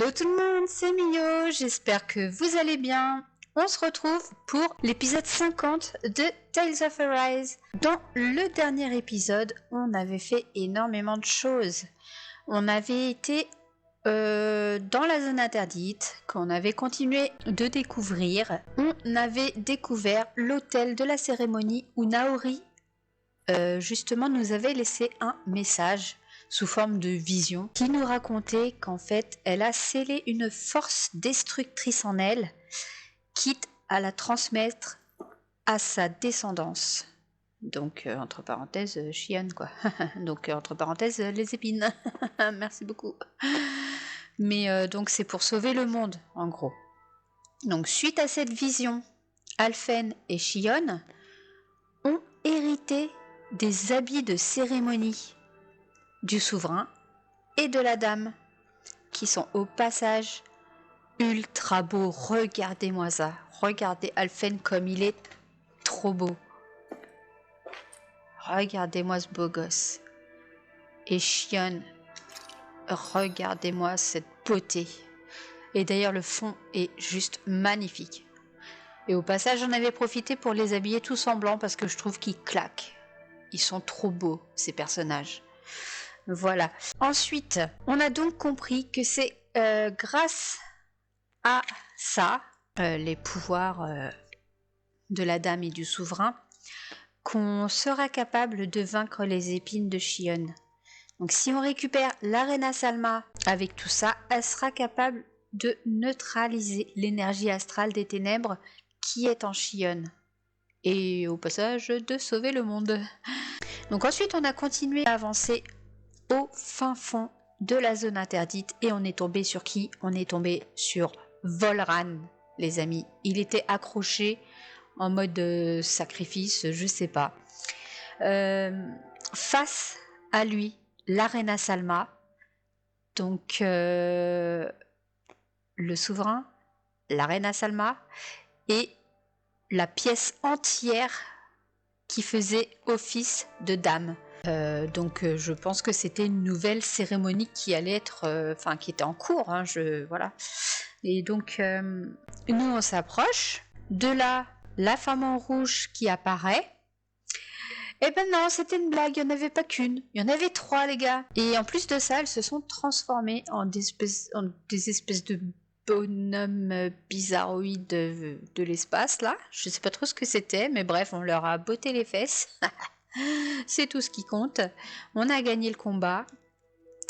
Hello tout le monde, c'est Mio, j'espère que vous allez bien. On se retrouve pour l'épisode 50 de Tales of Arise. Dans le dernier épisode, on avait fait énormément de choses. On avait été dans la zone interdite, qu'on avait continué de découvrir. On avait découvert l'hôtel de la cérémonie où Naori justement nous avait laissé un message sous forme de vision qui nous racontait qu'en fait elle a scellé une force destructrice en elle, quitte à la transmettre à sa descendance. Donc entre parenthèses chionne quoi. Donc entre parenthèses les épines. Merci beaucoup. Mais donc c'est pour sauver le monde en gros. Donc suite à cette vision, Alphen et Chionne ont hérité des habits de cérémonie du souverain et de la dame, qui sont au passage ultra beaux. Regardez-moi ça. Regardez Alphen comme il est trop beau. Regardez-moi ce beau gosse. Et Chionne, regardez-moi cette beauté. Et d'ailleurs le fond est juste magnifique. Et au passage j'en avais profité pour les habiller tous en blanc parce que je trouve qu'ils claquent. Ils sont trop beaux ces personnages. Voilà. Ensuite, on a donc compris que c'est grâce à ça, les pouvoirs de la dame et du souverain, qu'on sera capable de vaincre les épines de Chionne. Donc si on récupère l'Arena Salma avec tout ça, elle sera capable de neutraliser l'énergie astrale des ténèbres qui est en Chionne. Et au passage, de sauver le monde. Donc ensuite, on a continué à avancer au fin fond de la zone interdite et on est tombé sur qui? On est tombé sur Volran, les amis. Il était accroché en mode sacrifice, je sais pas. Face à lui, l'Arena Salma, donc le souverain, l'Arena Salma et la pièce entière qui faisait office de dame. Donc je pense que c'était une nouvelle cérémonie qui allait être, qui était en cours, hein, voilà. Et donc nous on s'approche. De là, la femme en rouge qui apparaît. Eh ben non, c'était une blague, il n'y en avait pas qu'une, il y en avait 3 les gars. Et en plus de ça, elles se sont transformées en des espèces de bonhommes bizarroïdes de l'espace là. Je sais pas trop ce que c'était, mais bref, on leur a botté les fesses. C'est tout ce qui compte. On a gagné le combat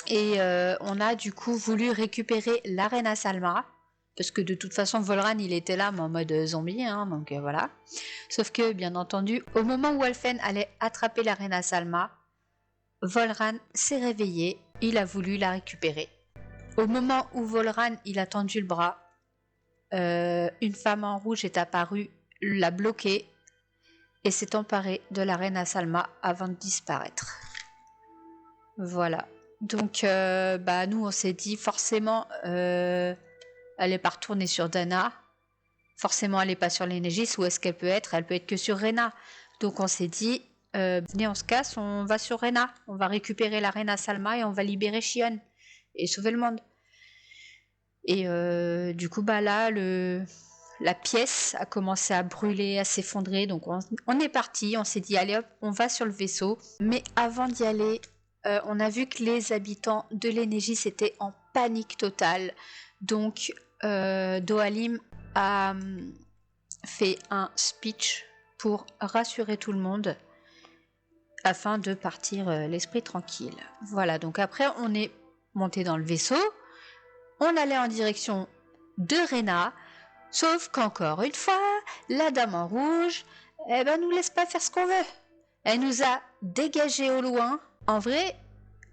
et on a du coup voulu récupérer l'Arena Salma parce que de toute façon Volran il était là mais en mode zombie, hein, donc voilà. Sauf que bien entendu au moment où Alphen allait attraper l'Arena Salma, Volran s'est réveillé, il a voulu la récupérer. Au moment où Volran il a tendu le bras, une femme en rouge est apparue, l'a bloqué et s'est emparée de l'Arena Salma avant de disparaître. Voilà. Donc, nous, on s'est dit, forcément, elle n'est pas retournée sur Dana. Forcément, elle n'est pas sur l'Enégis. Où est-ce qu'elle peut être? Elle peut être que sur Rena. Donc, on s'est dit, venez, on se casse, on va sur Rena. On va récupérer l'Arena Salma et on va libérer Chionne et sauver le monde. Et du coup, là, la pièce a commencé à brûler, à s'effondrer, donc on est parti, on s'est dit allez hop, on va sur le vaisseau. Mais avant d'y aller, on a vu que les habitants de l'Enégis étaient en panique totale. Donc Dohalim a fait un speech pour rassurer tout le monde afin de partir l'esprit tranquille. Voilà, donc après on est monté dans le vaisseau, on allait en direction de Rena. Sauf qu'encore une fois, la dame en rouge, nous laisse pas faire ce qu'on veut. Elle nous a dégagés au loin. En vrai,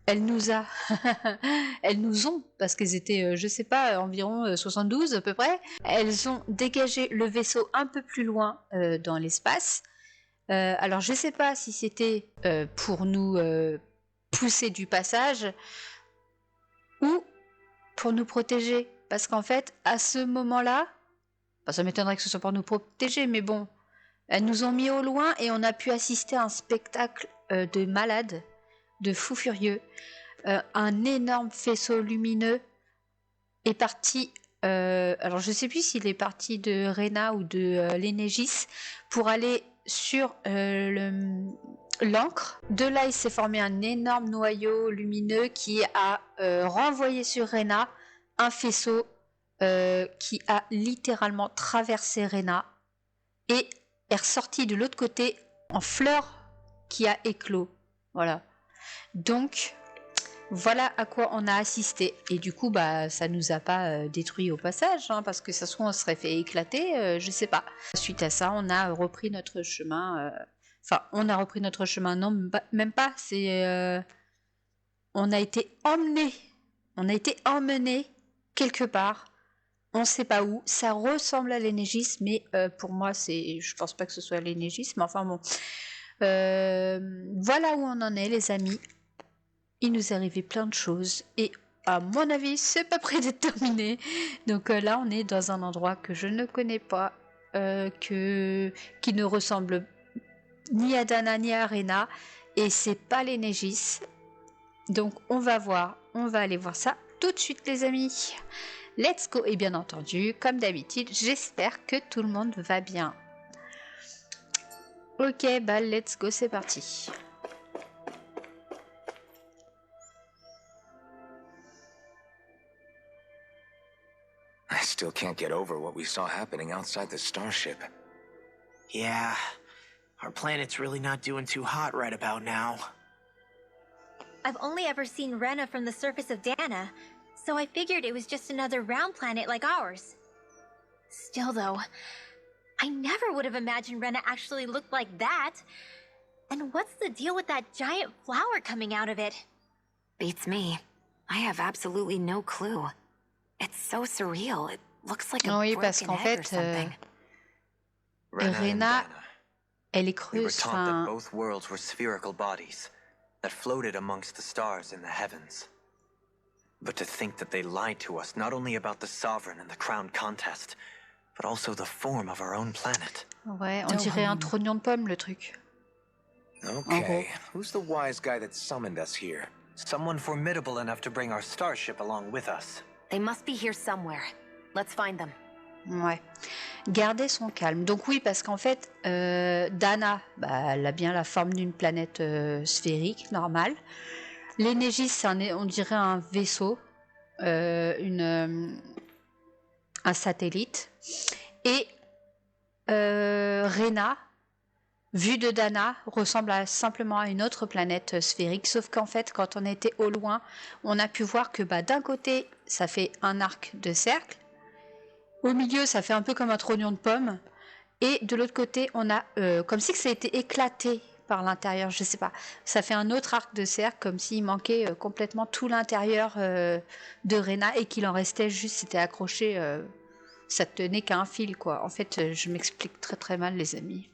elles nous ont, parce qu'elles étaient, je sais pas, environ 72 à peu près. Elles ont dégagé le vaisseau un peu plus loin dans l'espace. Alors je sais pas si c'était pour nous pousser du passage ou pour nous protéger. Parce qu'en fait, à ce moment-là, ça m'étonnerait que ce soit pour nous protéger, mais bon, elles nous ont mis au loin et on a pu assister à un spectacle de malades, de fous furieux. Un énorme faisceau lumineux est parti, alors je sais plus s'il est parti de Rena ou de l'Enegis pour aller sur l'encre. De là, il s'est formé un énorme noyau lumineux qui a renvoyé sur Rena un faisceau qui a littéralement traversé Rena et est ressorti de l'autre côté en fleur qui a éclos. Voilà. Donc, voilà à quoi on a assisté. Et du coup, bah, ça nous a pas détruit au passage, hein, parce que ça se trouve, on serait fait éclater, je sais pas. Suite à ça, on a repris notre chemin. Enfin, on a repris notre chemin, non, même pas. C'est, on a été emmené. On a été emmené quelque part. On sait pas où. Ça ressemble à l'Enegis, mais pour moi, je pense pas que ce soit l'Enegis, mais enfin bon. Voilà où on en est, les amis. Il nous est arrivé plein de choses et à mon avis, c'est pas près d'être terminé. Donc là, on est dans un endroit que je ne connais pas, qui ne ressemble ni à Dana ni à Rena, et c'est pas l'Enegis. Donc on va aller voir ça tout de suite, les amis. Let's go. Et bien entendu, comme d'habitude, j'espère que tout le monde va bien. Ok, bah let's go, c'est parti. I still can't get over what we saw happening outside the starship. Yeah, our planet's really not doing too hot right about now. I've only ever seen Rena from the surface of Dana, so I figured it was just another round planet like ours. Still though, I never would have imagined Rena actually looked like that. And what's the deal with that giant flower coming out of it? Beats me. I have absolutely no clue. It's so surreal. It looks like a Oui, parce qu'en broken egg or fait, something. Rena, elle est We were creuse. taught that both worlds were spherical bodies that floated amongst the stars in the heavens. But to think that they lied to us not only about the Sovereign and the Crown contest, but also the form of our own planet. Ouais, on dirait un trognon de pomme, le truc. Okay, who's the wise guy that summoned us here? Someone formidable enough to bring our starship along with us. They must be here somewhere. Let's find them. Ouais. Garder son calme. Donc oui, parce qu'en fait, Dana, bah, elle a bien la forme d'une planète sphérique, normale. L'Enegis, on dirait un vaisseau, un satellite. Et Rena, vue de Dana, ressemble simplement à une autre planète sphérique, sauf qu'en fait, quand on était au loin, on a pu voir que d'un côté, ça fait un arc de cercle, au milieu, ça fait un peu comme un trognon de pomme, et de l'autre côté, on a comme si ça a été éclaté par l'intérieur, je sais pas, ça fait un autre arc de cercle, comme s'il manquait complètement tout l'intérieur de Rena, et qu'il en restait juste, c'était accroché, ça tenait qu'à un fil, quoi. En fait, je m'explique très très mal, les amis.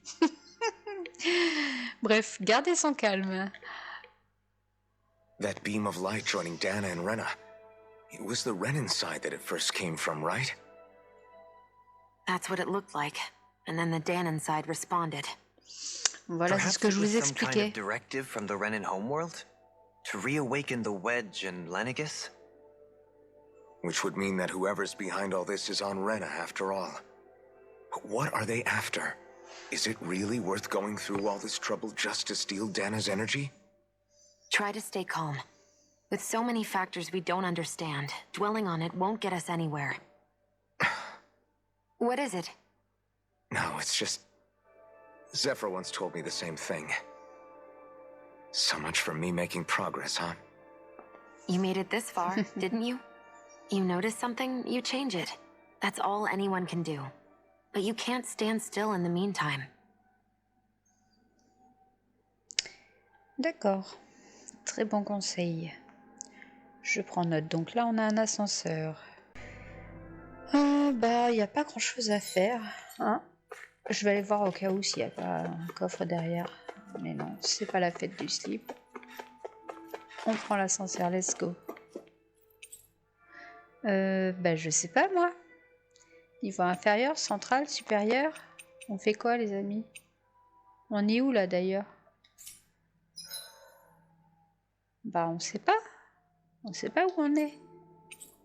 Bref, gardez son calme. That beam of light joining Dana and Rena. It was the Renan side that it first came from, right? That's what it looked like. And then the Danon side responded. Voilà, c'est ce que je vous Perhaps it was some kind expliquais. of directive from the Renan homeworld to reawaken the Wedge and Lenegis. Which would mean that whoever's behind all this is on Rena after all. But what are they after? Is it really worth going through all this trouble just to steal Dana's energy? Try to stay calm. With so many factors we don't understand, dwelling on it won't get us anywhere. What is it? No, it's just... Zephyr once told me the same thing. So much for me making progress, huh? You made it this far, didn't you? You notice something, you change it. That's all anyone can do. But you can't stand still in the meantime. D'accord. Très bon conseil. Je prends note. Donc là, on a un ascenseur. Il n'y a pas grand-chose à faire. Hein. Je vais aller voir au cas où s'il n'y a pas un coffre derrière. Mais non, c'est pas la fête du slip. On prend l'ascenseur, let's go. Je sais pas moi. Niveau inférieur, central, supérieur. On fait quoi les amis? On est où là d'ailleurs? On sait pas. On sait pas où on est.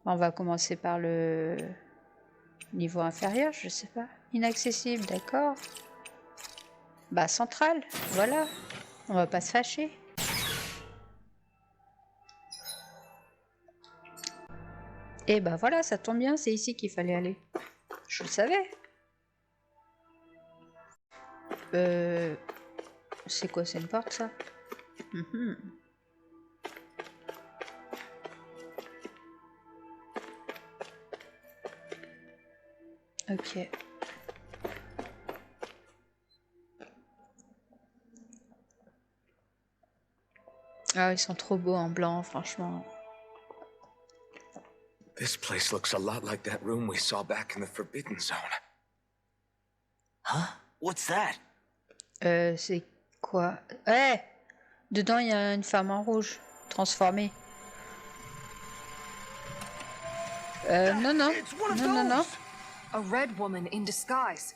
On va commencer par le niveau inférieur, je sais pas. Inaccessible, d'accord. Bah, central, voilà. On va pas se fâcher. Et bah voilà, ça tombe bien, c'est ici qu'il fallait aller. Je le savais. C'est quoi, c'est une porte, ça? Ok. Ah, ils sont trop beaux en blanc, franchement. This place looks a lot like that room we saw back in the Forbidden Zone. Huh? What's that? C'est quoi? Eh! Dedans, il y a une femme en rouge, transformée. Non, non. Non, non, non. A red woman in disguise.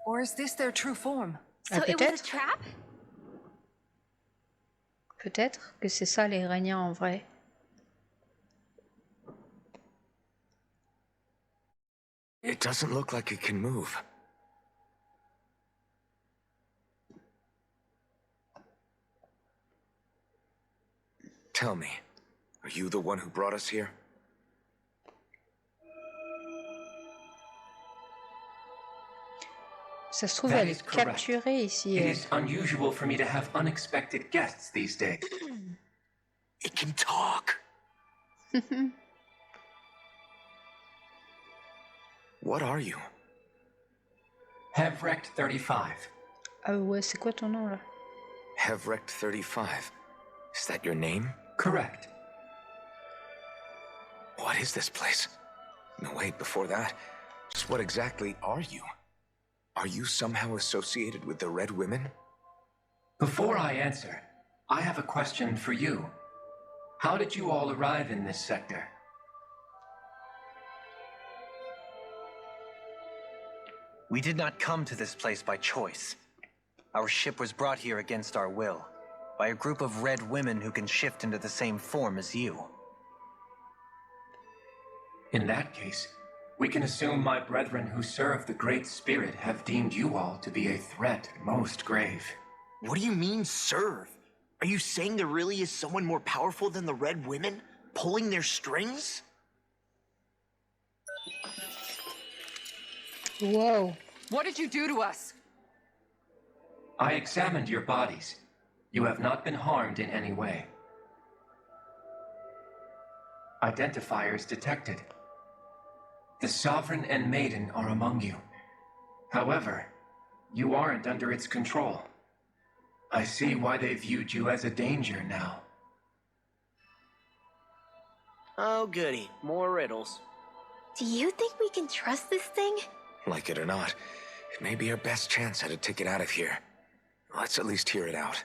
Or is this their true form? So it was a peut-être. trap? Peut-être que c'est ça les Rhéniens en vrai. It doesn't look like it can move. Tell me, are you the one who brought us here? Ça se trouve, That elle is est correct. capturée ici. It is unusual for me to have unexpected guests these days. It can talk. What are you? Hevrect 35. Ah ouais, c'est quoi ton nom là? Hevrect 35. Is that your name? Correct. What is this place? No, wait, before that, just what exactly are you? Are you somehow associated with the Red Women? Before I answer, I have a question for you. How did you all arrive in this sector? We did not come to this place by choice. Our ship was brought here against our will, by a group of red women who can shift into the same form as you. In that case, we can assume my brethren who serve the Great Spirit have deemed you all to be a threat most grave. What do you mean, serve? Are you saying there really is someone more powerful than the Red Women, pulling their strings? Wow. What did you do to us? I examined your bodies. You have not been harmed in any way. Identifiers detected. The Sovereign and Maiden are among you. However, you aren't under its control. I see why they viewed you as a danger now. Oh, goody. More riddles. Do you think we can trust this thing? Like it or not, it may be our best chance at a ticket out of here. Let's at least hear it out.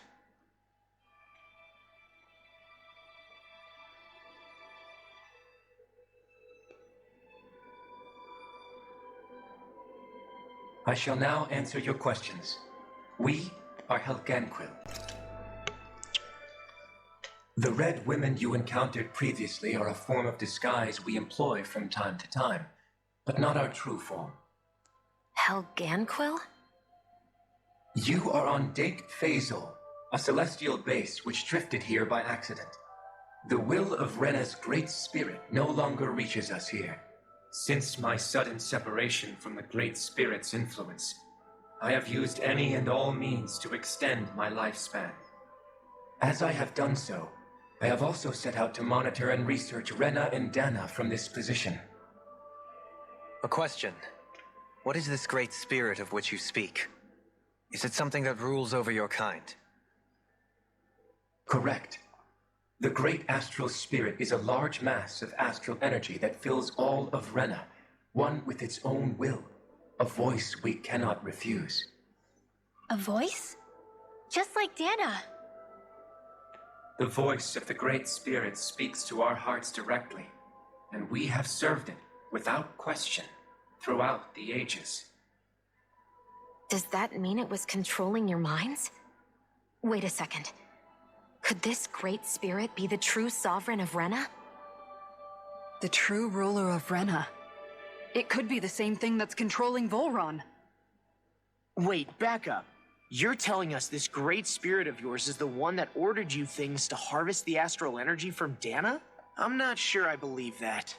I shall now answer your questions. We are Helganquil. The red women you encountered previously are a form of disguise we employ from time to time, but not our true form. Helganquil? You are on Date Phasal, a celestial base which drifted here by accident. The will of Rena's great spirit no longer reaches us here. Since my sudden separation from the Great Spirit's influence, I have used any and all means to extend my lifespan. As I have done so, I have also set out to monitor and research Rena and Dana from this position. A question. What is this great spirit of which you speak? Is it something that rules over your kind? Correct. The great astral spirit is a large mass of astral energy that fills all of Rena, one with its own will, a voice we cannot refuse. A voice? Just like Dana. The voice of the great spirit speaks to our hearts directly, and we have served it without question throughout the ages. Does that mean it was controlling your minds? Wait a second. Could this great spirit be the true sovereign of Rena? The true ruler of Rena. It could be the same thing that's controlling Volron. Wait, back up. You're telling us this great spirit of yours is the one that ordered you things to harvest the astral energy from Dana? I'm not sure I believe that.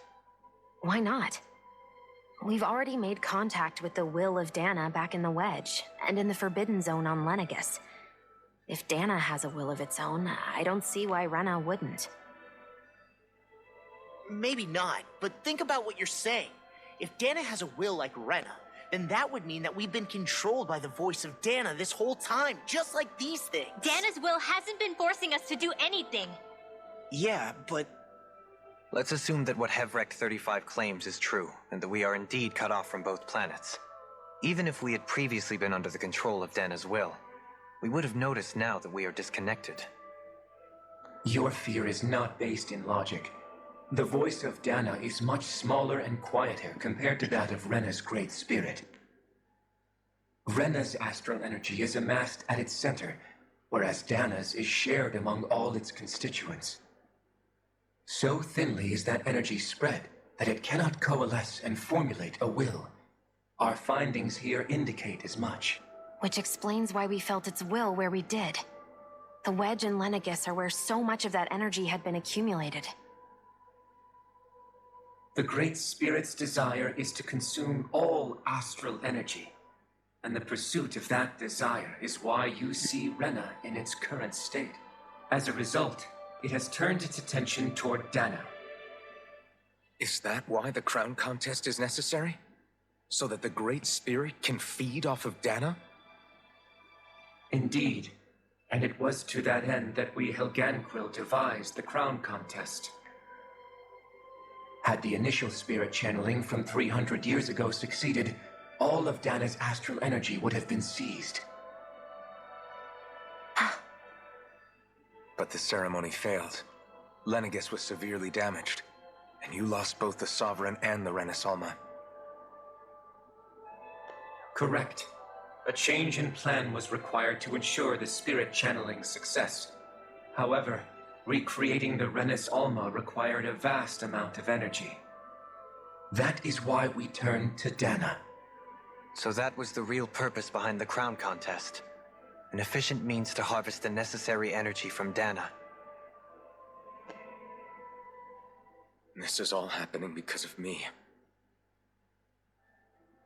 Why not? We've already made contact with the will of Dana back in the Wedge, and in the Forbidden Zone on Lenegus. If Dana has a will of its own, I don't see why Rena wouldn't. Maybe not, but think about what you're saying. If Dana has a will like Rena, then that would mean that we've been controlled by the voice of Dana this whole time, just like these things. Dana's will hasn't been forcing us to do anything. Yeah, but... Let's assume that what Hevrect 35 claims is true, and that we are indeed cut off from both planets. Even if we had previously been under the control of Dana's will, we would have noticed now that we are disconnected. Your fear is not based in logic. The voice of Dana is much smaller and quieter compared to that of Rena's great spirit. Rena's astral energy is amassed at its center, whereas Dana's is shared among all its constituents. So thinly is that energy spread that it cannot coalesce and formulate a will. Our findings here indicate as much. Which explains why we felt its will where we did. The Wedge and Lenegus are where so much of that energy had been accumulated. The Great Spirit's desire is to consume all astral energy, and the pursuit of that desire is why you see Rena in its current state. As a result, it has turned its attention toward Dana. Is that why the crown contest is necessary? So that the Great Spirit can feed off of Dana? Indeed, and it was to that end that we Helganquil devised the crown contest. Had the initial spirit channeling from 300 years ago succeeded, all of Dana's astral energy would have been seized. But the ceremony failed. Lenegus was severely damaged, and you lost both the Sovereign and the Renasalma. Correct. A change in plan was required to ensure the spirit channeling's success. However, recreating the Renis Alma required a vast amount of energy. That is why we turned to Dana. So that was the real purpose behind the crown contest. An efficient means to harvest the necessary energy from Dana. This is all happening because of me.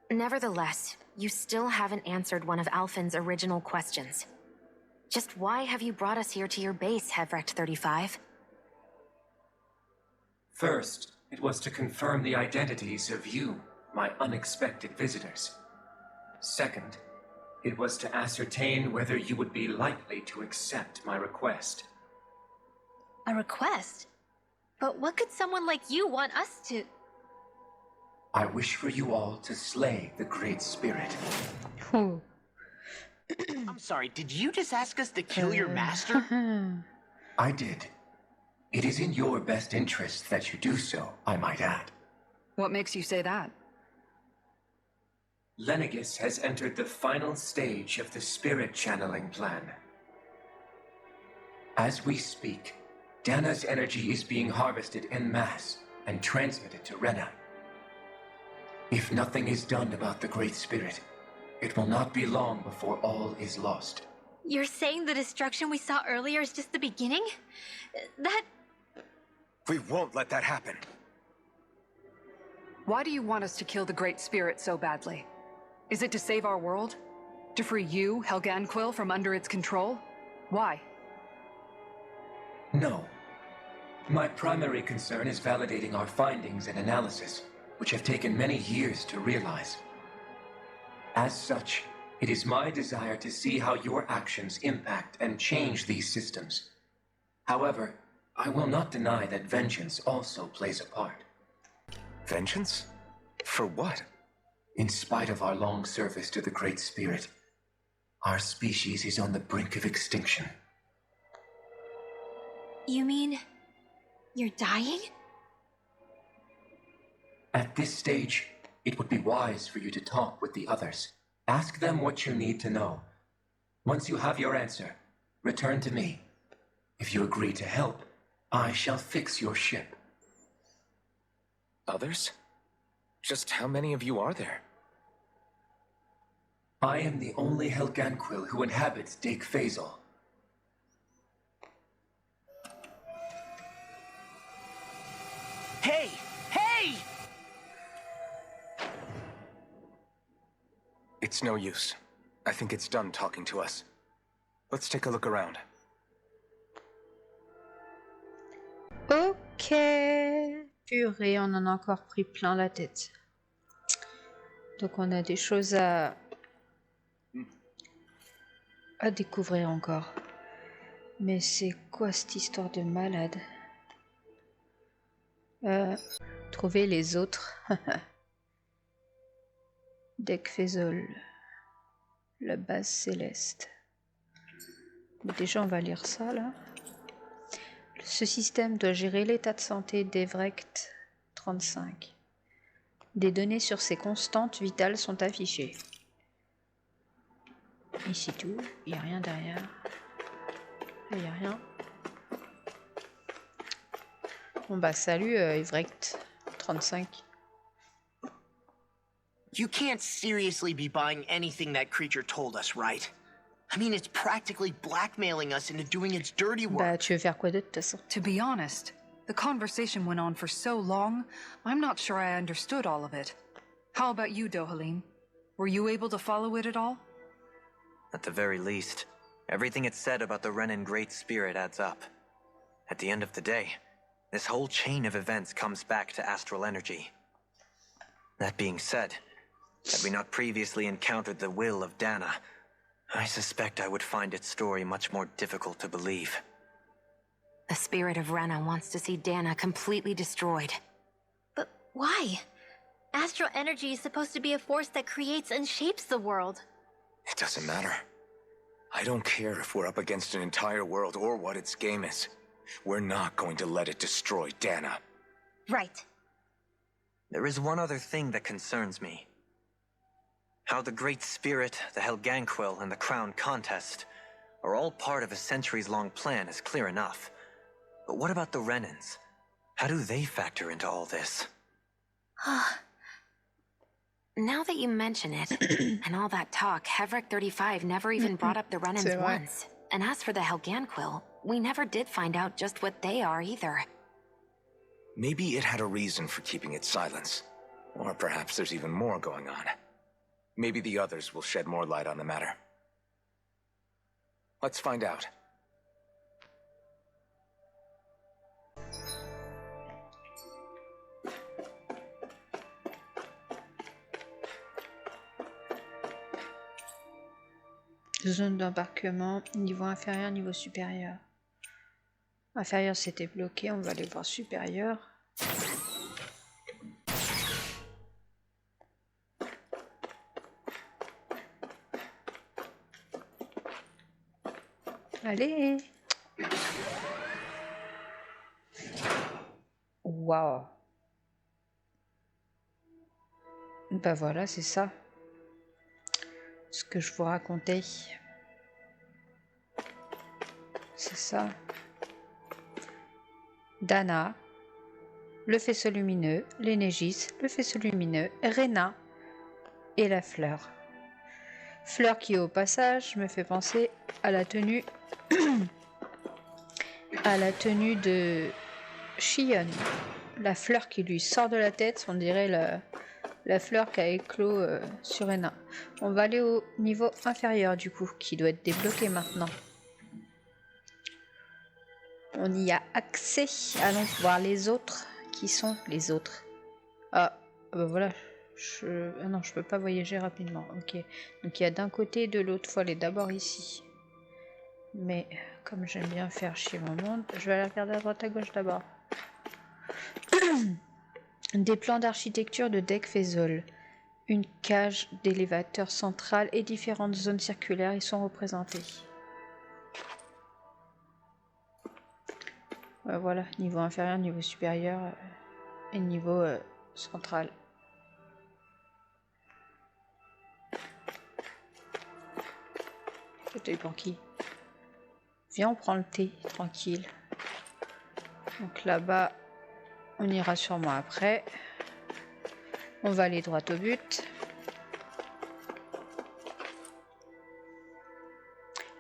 Nevertheless, you still haven't answered one of Alphen's original questions. Just why have you brought us here to your base, Hevrect 35? First, it was to confirm the identities of you, my unexpected visitors. Second, it was to ascertain whether you would be likely to accept my request. A request? But what could someone like you want us to... I wish for you all to slay the Great Spirit. Ouh. I'm sorry, did you just ask us to kill your master? I did. It is in your best interest that you do so, I might add. What makes you say that? Lenegus has entered the final stage of the spirit channeling plan. As we speak, Dana's energy is being harvested en masse and transmitted to Rena. If nothing is done about the Great Spirit, it will not be long before all is lost. You're saying the destruction we saw earlier is just the beginning? That... We won't let that happen. Why do you want us to kill the Great Spirit so badly? Is it to save our world? To free you, Helganquil, from under its control? Why? No. My primary concern is validating our findings and analysis, which have taken many years to realize. As such, it is my desire to see how your actions impact and change these systems. However, I will not deny that vengeance also plays a part. Vengeance? For what? In spite of our long service to the Great Spirit, our species is on the brink of extinction. You mean... you're dying? At this stage, it would be wise for you to talk with the others. Ask them what you need to know. Once you have your answer, return to me. If you agree to help, I shall fix your ship. Others? Just how many of you are there? I am the only Helganquil who inhabits Dake Faisal. Hey! Hey! It's no use. I think it's done talking to us. Let's take a look around. Ok. Purée, on en a encore pris plein la tête. Donc on a des choses à découvrir encore. Mais c'est quoi cette histoire de malade? Trouver les autres. Dake Faisal. La base céleste. Mais déjà on va lire ça là. Ce système doit gérer l'état de santé d'Evrecht 35. Des données sur ses constantes vitales sont affichées. Ici tout, il n'y a rien derrière. Il n'y a rien. Bon bah salut Evrecht 35. You can't seriously be buying anything that creature told us, right? I mean, it's practically blackmailing us into doing its dirty work. Bah tu veux faire quoi de toute façon? To be honest, the conversation went on for so long, I'm not sure I understood all of it. How about you, Dohalim? Were you able to follow it at all? At the very least, everything it said about the Renan Great Spirit adds up. At the end of the day, this whole chain of events comes back to astral energy. That being said, had we not previously encountered the will of Dana, I suspect I would find its story much more difficult to believe. The spirit of Rena wants to see Dana completely destroyed. But why? Astral energy is supposed to be a force that creates and shapes the world. It doesn't matter. I don't care if we're up against an entire world or what its game is. We're not going to let it destroy Dana. Right. There is one other thing that concerns me. How the Great Spirit, the Helganquil, and the Crown Contest are all part of a centuries-long plan is clear enough. But what about the Renans? How do they factor into all this? Now that you mention it, and all that talk, Hevric 35 never even brought up the Renans once. And as for the Helganquil, we never did find out just what they are either. Maybe it had a reason for keeping its silence. Or perhaps there's even more going on. Maybe the others will shed more light on the matter. Let's find out. Zone d'embarquement, niveau inférieur, niveau supérieur. Inférieur c'était bloqué, on va aller voir supérieur. Allez! Waouh! Bah voilà, c'est ça. Ce que je vous racontais. C'est ça. Dana, le faisceau lumineux, l'Enégis, le faisceau lumineux, Rena et la fleur. Fleur qui au passage me fait penser à la tenue de Shion. La fleur qui lui sort de la tête, on dirait la fleur qui a éclos sur Rena. On va aller au niveau inférieur du coup, qui doit être débloqué maintenant. On y a accès. Allons voir les autres. Qui sont les autres? Ah, bah voilà. Ah non, je peux pas voyager rapidement. Ok. Donc il y a d'un côté et de l'autre. Faut aller d'abord ici. Mais comme j'aime bien faire chier mon monde, je vais aller regarder à droite à gauche d'abord. Des plans d'architecture de Dake Faisal. Une cage d'élévateur central et différentes zones circulaires y sont représentées. Voilà, niveau inférieur, niveau supérieur et niveau central. C'était pour qui? Viens, on prend le thé, tranquille. Donc là-bas, on ira sûrement après. On va aller droit au but.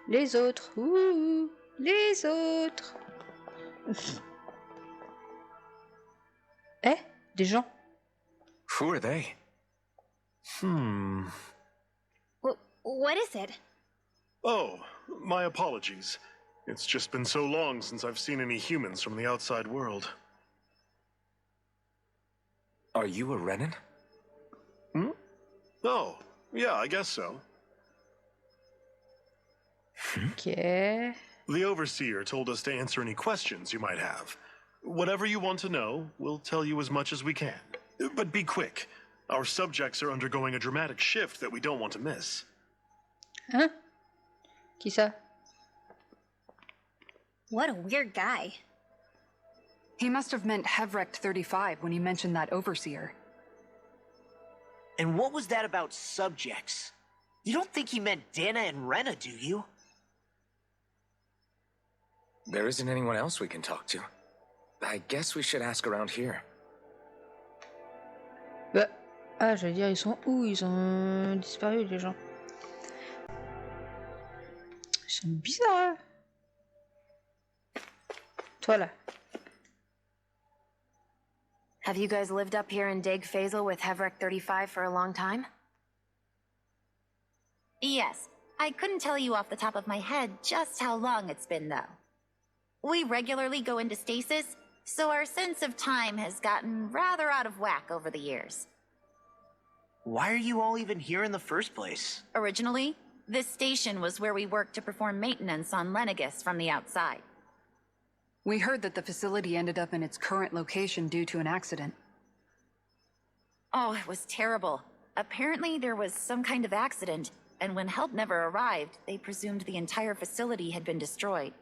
Les autres. Ouh, les autres. Eh, des gens. Who are they? What is it? Oh, my apologies. It's just been so long since I've seen any humans from the outside world. Are you a Renan? Oh, yeah, I guess so. Ok. The Overseer told us to answer any questions you might have. Whatever you want to know, we'll tell you as much as we can. But be quick. Our subjects are undergoing a dramatic shift that we don't want to miss. Hein? Qui ça? What a weird guy. He must have meant Hevrecht 35 when he mentioned that Overseer. And what was that about subjects? You don't think he meant Dana and Rena, do you? There isn't anyone else we can talk to. I guess we should ask around here. Bah, ah, je veux dire, ils sont où? Ils ont disparu, les gens. Ils sont bizarres. Toi, là. Have you guys lived up here in Dig Faisal with Hevrecht 35 for a long time? Yes. I couldn't tell you off the top of my head just how long it's been, though. We regularly go into stasis, so our sense of time has gotten rather out of whack over the years. Why are you all even here in the first place? Originally, this station was where we worked to perform maintenance on Lenegis from the outside. We heard that the facility ended up in its current location due to an accident. Oh, it was terrible. Apparently there was some kind of accident, and when help never arrived, they presumed the entire facility had been destroyed.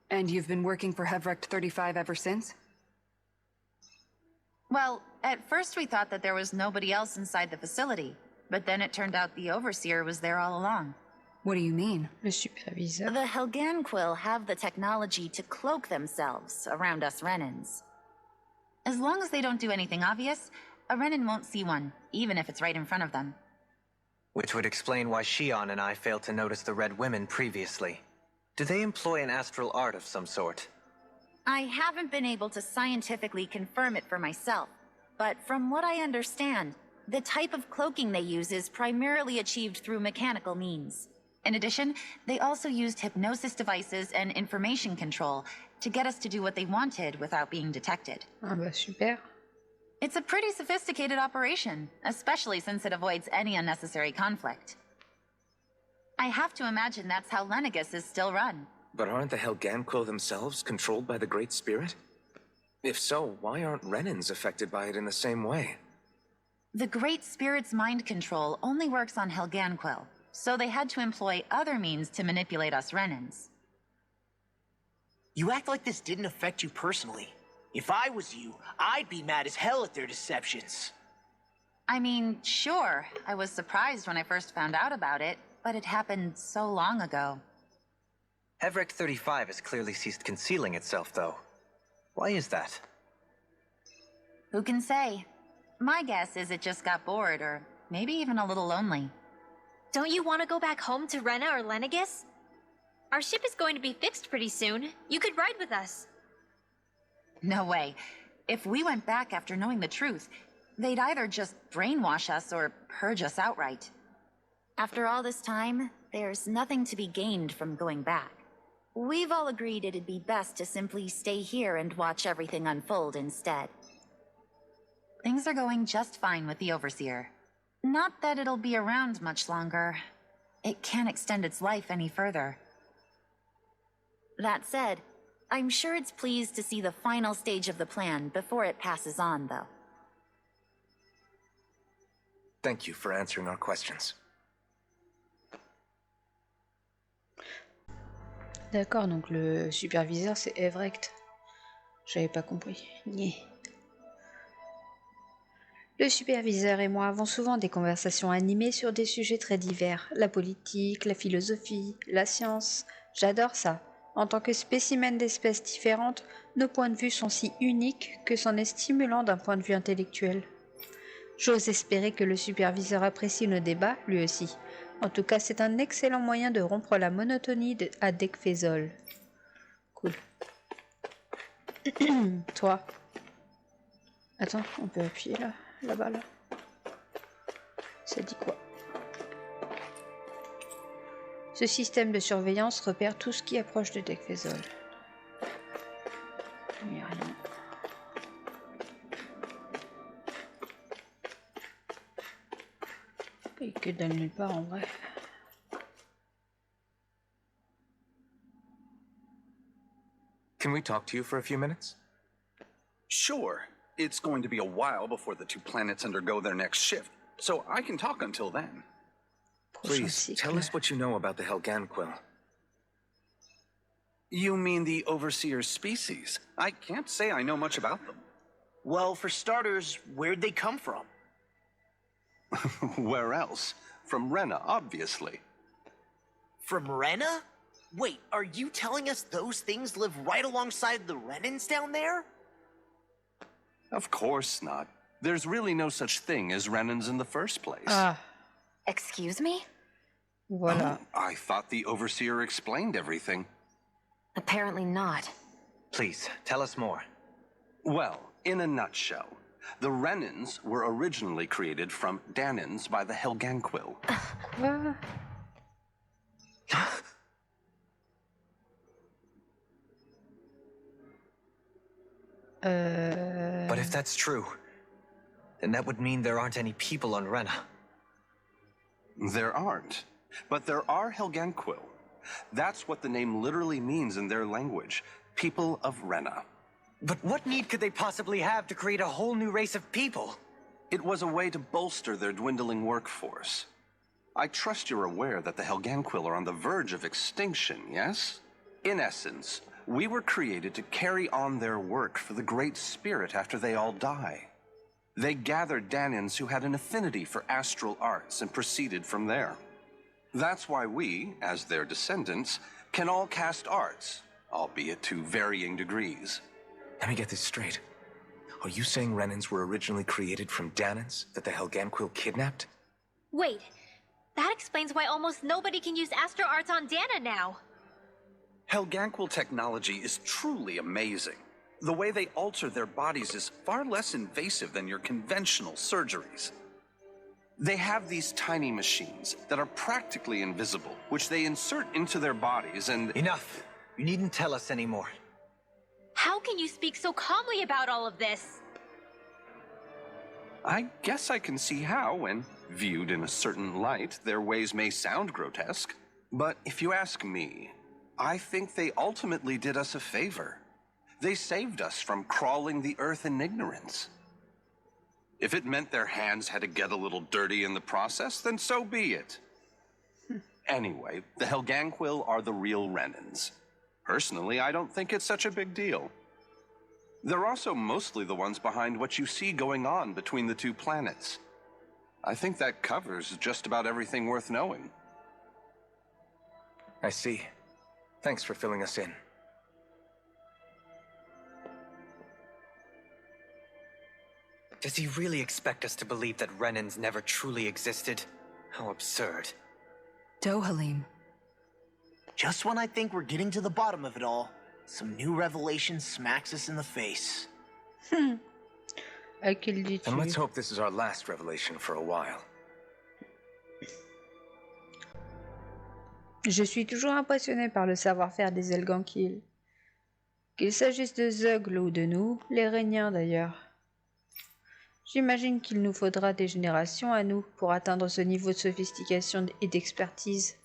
And you've been working for Hevrecht 35 ever since? Well, at first we thought that there was nobody else inside the facility, but then it turned out the Overseer was there all along. What do you mean? Le superviseur. The Helganquil have the technology to cloak themselves around us Renans. As long as they don't do anything obvious, a Renan won't see one, even if it's right in front of them. Which would explain why Shion and I failed to notice the Red Women previously. Do they employ an astral art of some sort? I haven't been able to scientifically confirm it for myself, but from what I understand, the type of cloaking they use is primarily achieved through mechanical means. In addition, they also used hypnosis devices and information control to get us to do what they wanted without being detected. Ah bah super. It's a pretty sophisticated operation, especially since it avoids any unnecessary conflict. I have to imagine that's how Lenegis is still run. But aren't the Helganquil themselves controlled by the Great Spirit? If so, why aren't Renans affected by it in the same way? The Great Spirit's mind control only works on Helganquil, so they had to employ other means to manipulate us Renans. You act like this didn't affect you personally. If I was you, I'd be mad as hell at their deceptions. I mean, sure, I was surprised when I first found out about it, but it happened so long ago. Hevrecht 35 has clearly ceased concealing itself, though. Why is that? Who can say? My guess is it just got bored, or maybe even a little lonely. Don't you want to go back home to Rena or Lenegis? Our ship is going to be fixed pretty soon. You could ride with us. No way. If we went back after knowing the truth, they'd either just brainwash us or purge us outright. After all this time, there's nothing to be gained from going back. We've all agreed it'd be best to simply stay here and watch everything unfold instead. Things are going just fine with the Overseer. Not that it'll be around much longer. It can't extend its life any further. That said, I'm sure it's pleased to see the final stage of the plan before it passes on, though. Thank you for answering our questions. D'accord, donc le superviseur c'est Hevrecht. J'avais pas compris. Nyeh. Le superviseur et moi avons souvent des conversations animées sur des sujets très divers. La politique, la philosophie, la science. J'adore ça. En tant que spécimen d'espèces différentes, nos points de vue sont si uniques que c'en est stimulant d'un point de vue intellectuel. J'ose espérer que le superviseur apprécie nos débats, lui aussi. En tout cas, c'est un excellent moyen de rompre la monotonie à Dekfezol. Cool. Toi. Attends, on peut appuyer là, là-bas, là. Ça dit quoi? Ce système de surveillance repère tout ce qui approche de Dekfezol. Il n'y a rien. Et que dalle nulle part en vrai. Can we talk to you for a few minutes? Sure. It's going to be a while before the two planets undergo their next shift, so I can talk until then. Please, tell us what you know about the Helganquil. You mean the Overseer's species? I can't say I know much about them. Well, for starters, where'd they come from? Where else? From Rena, obviously. From Rena? Wait, are you telling us those things live right alongside the Renans down there? Of course not. There's really no such thing as Renans in the first place. Ah, Excuse me? voilà. Oh, I thought the Overseer explained everything. Apparently not. Please, tell us more. Well, in a nutshell, the Renans were originally created from Danans by the Helganquil. Ah. But if that's true, then that would mean there aren't any people on Rena. There aren't. But there are Helganquil. That's what the name literally means in their language. People of Rena. But what need could they possibly have to create a whole new race of people? It was a way to bolster their dwindling workforce. I trust you're aware that the Helganquil are on the verge of extinction, yes? In essence, we were created to carry on their work for the Great Spirit after they all die. They gathered Danans who had an affinity for astral arts and proceeded from there. That's why we, as their descendants, can all cast arts, albeit to varying degrees. Let me get this straight. Are you saying Renans were originally created from Danans that the Helganquil kidnapped? Wait, that explains why almost nobody can use Astro Arts on Dana now. Helganquil technology is truly amazing. The way they alter their bodies is far less invasive than your conventional surgeries. They have these tiny machines that are practically invisible, which they insert into their bodies and... Enough! You needn't tell us anymore. How can you speak so calmly about all of this? I guess I can see how, when viewed in a certain light, their ways may sound grotesque. But if you ask me, I think they ultimately did us a favor. They saved us from crawling the earth in ignorance. If it meant their hands had to get a little dirty in the process, then so be it. Anyway, the Helganquil are the real Renans. Personally, I don't think it's such a big deal. They're also mostly the ones behind what you see going on between the two planets. I think that covers just about everything worth knowing. I see. Thanks for filling us in. Does he really expect us to believe that Renans never truly existed? How absurd. Dohalim. Just when I think we're getting to the bottom of it all, some new revelation smacks us in the face. À quel dis-tu? And let's hope this is our last revelation for a while. Je suis toujours impressionné par le savoir-faire des Helganquil. Qu'il s'agisse de Zeugl ou de nous, les Réniens d'ailleurs. J'imagine qu'il nous faudra des générations à nous pour atteindre ce niveau de sophistication et d'expertise.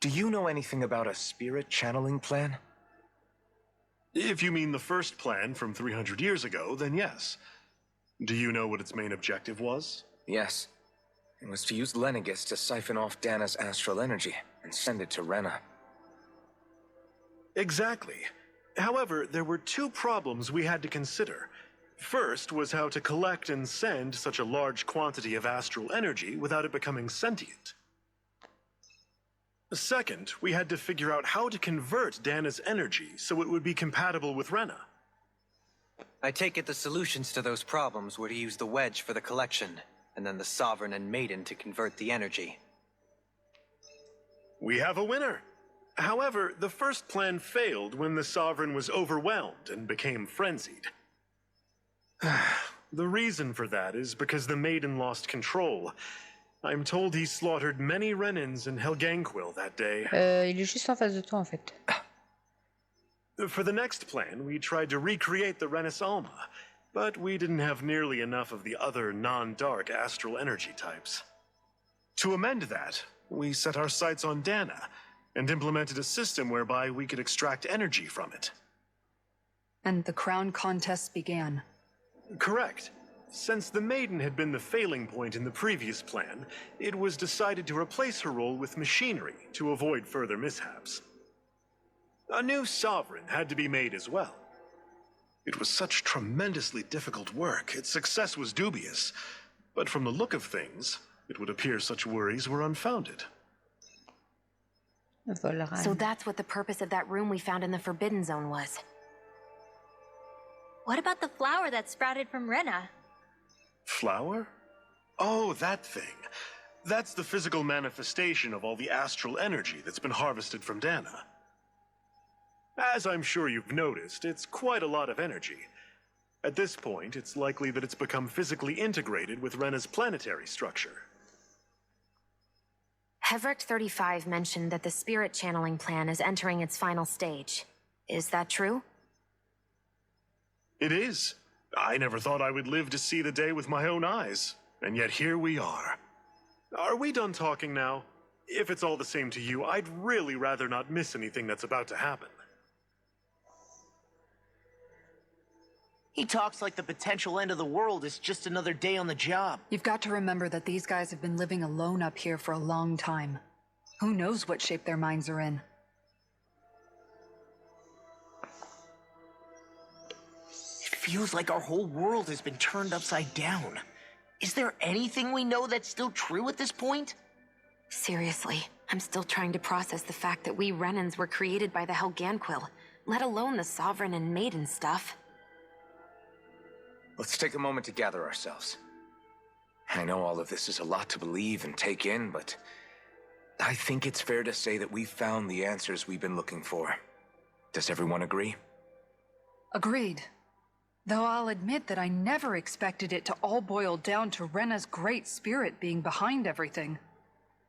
Do you know anything about a spirit channeling plan? If you mean the first plan from 300 years ago, then yes. Do you know what its main objective was? Yes. It was to use Lenegis to siphon off Dana's astral energy and send it to Rena. Exactly. However, there were two problems we had to consider. First was how to collect and send such a large quantity of astral energy without it becoming sentient. Second, we had to figure out how to convert Dana's energy so it would be compatible with Rena. I take it the solutions to those problems were to use the wedge for the collection, and then the Sovereign and Maiden to convert the energy. We have a winner. However, the first plan failed when the Sovereign was overwhelmed and became frenzied. The reason for that is because the Maiden lost control. I'm told he slaughtered many Renans in Helganquil that day. Il est juste en face de toi, en fait. For the next plan, we tried to recreate the Renis Alma, but we didn't have nearly enough of the other non-dark astral energy types. To amend that, we set our sights on Dana, and implemented a system whereby we could extract energy from it. And the crown contest began. Correct. Since the Maiden had been the failing point in the previous plan, it was decided to replace her role with machinery to avoid further mishaps. A new Sovereign had to be made as well. It was such tremendously difficult work, its success was dubious. But from the look of things, it would appear such worries were unfounded. So that's what the purpose of that room we found in the Forbidden Zone was. What about the flower that sprouted from Rena? Flower? Oh, that thing. That's the physical manifestation of all the astral energy that's been harvested from Dana. As I'm sure you've noticed, it's quite a lot of energy. At this point, it's likely that it's become physically integrated with Rena's planetary structure. Hevric 35 mentioned that the spirit channeling plan is entering its final stage. Is that true? It is. I never thought I would live to see the day with my own eyes, and yet here we are. Are we done talking now? If it's all the same to you, I'd really rather not miss anything that's about to happen. He talks like the potential end of the world is just another day on the job. You've got to remember that these guys have been living alone up here for a long time. Who knows what shape their minds are in? It feels like our whole world has been turned upside down. Is there anything we know that's still true at this point? Seriously, I'm still trying to process the fact that we Renans were created by the Helganquil, let alone the Sovereign and Maiden stuff. Let's take a moment to gather ourselves. I know all of this is a lot to believe and take in, but I think it's fair to say that we've found the answers we've been looking for. Does everyone agree? Agreed. Though I'll admit that I never expected it to all boil down to Rena's great spirit being behind everything.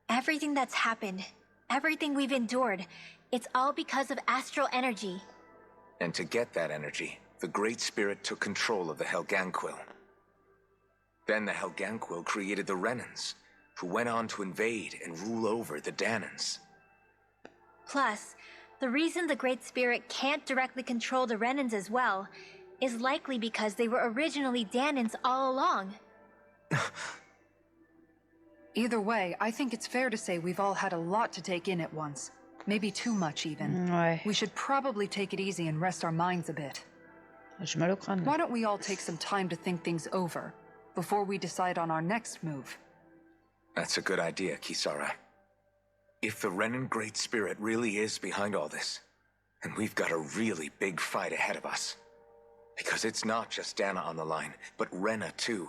Everything that's happened, everything we've endured, it's all because of astral energy. And to get that energy, the Great Spirit took control of the Helganquil. Then the Helganquil created the Renans, who went on to invade and rule over the Danans. Plus, the reason the Great Spirit can't directly control the Renans as well is likely because they were originally Danans all along. Either way, I think it's fair to say we've all had a lot to take in at once. Maybe too much, even. Ouais. We should probably take it easy and rest our minds a bit. J'ai mal au crâne. Why don't we all take some time to think things over before we decide on our next move? That's a good idea, Kisara. If the Renan Great Spirit really is behind all this, then we've got a really big fight ahead of us. Because it's not just Dana on the line, but Rena too.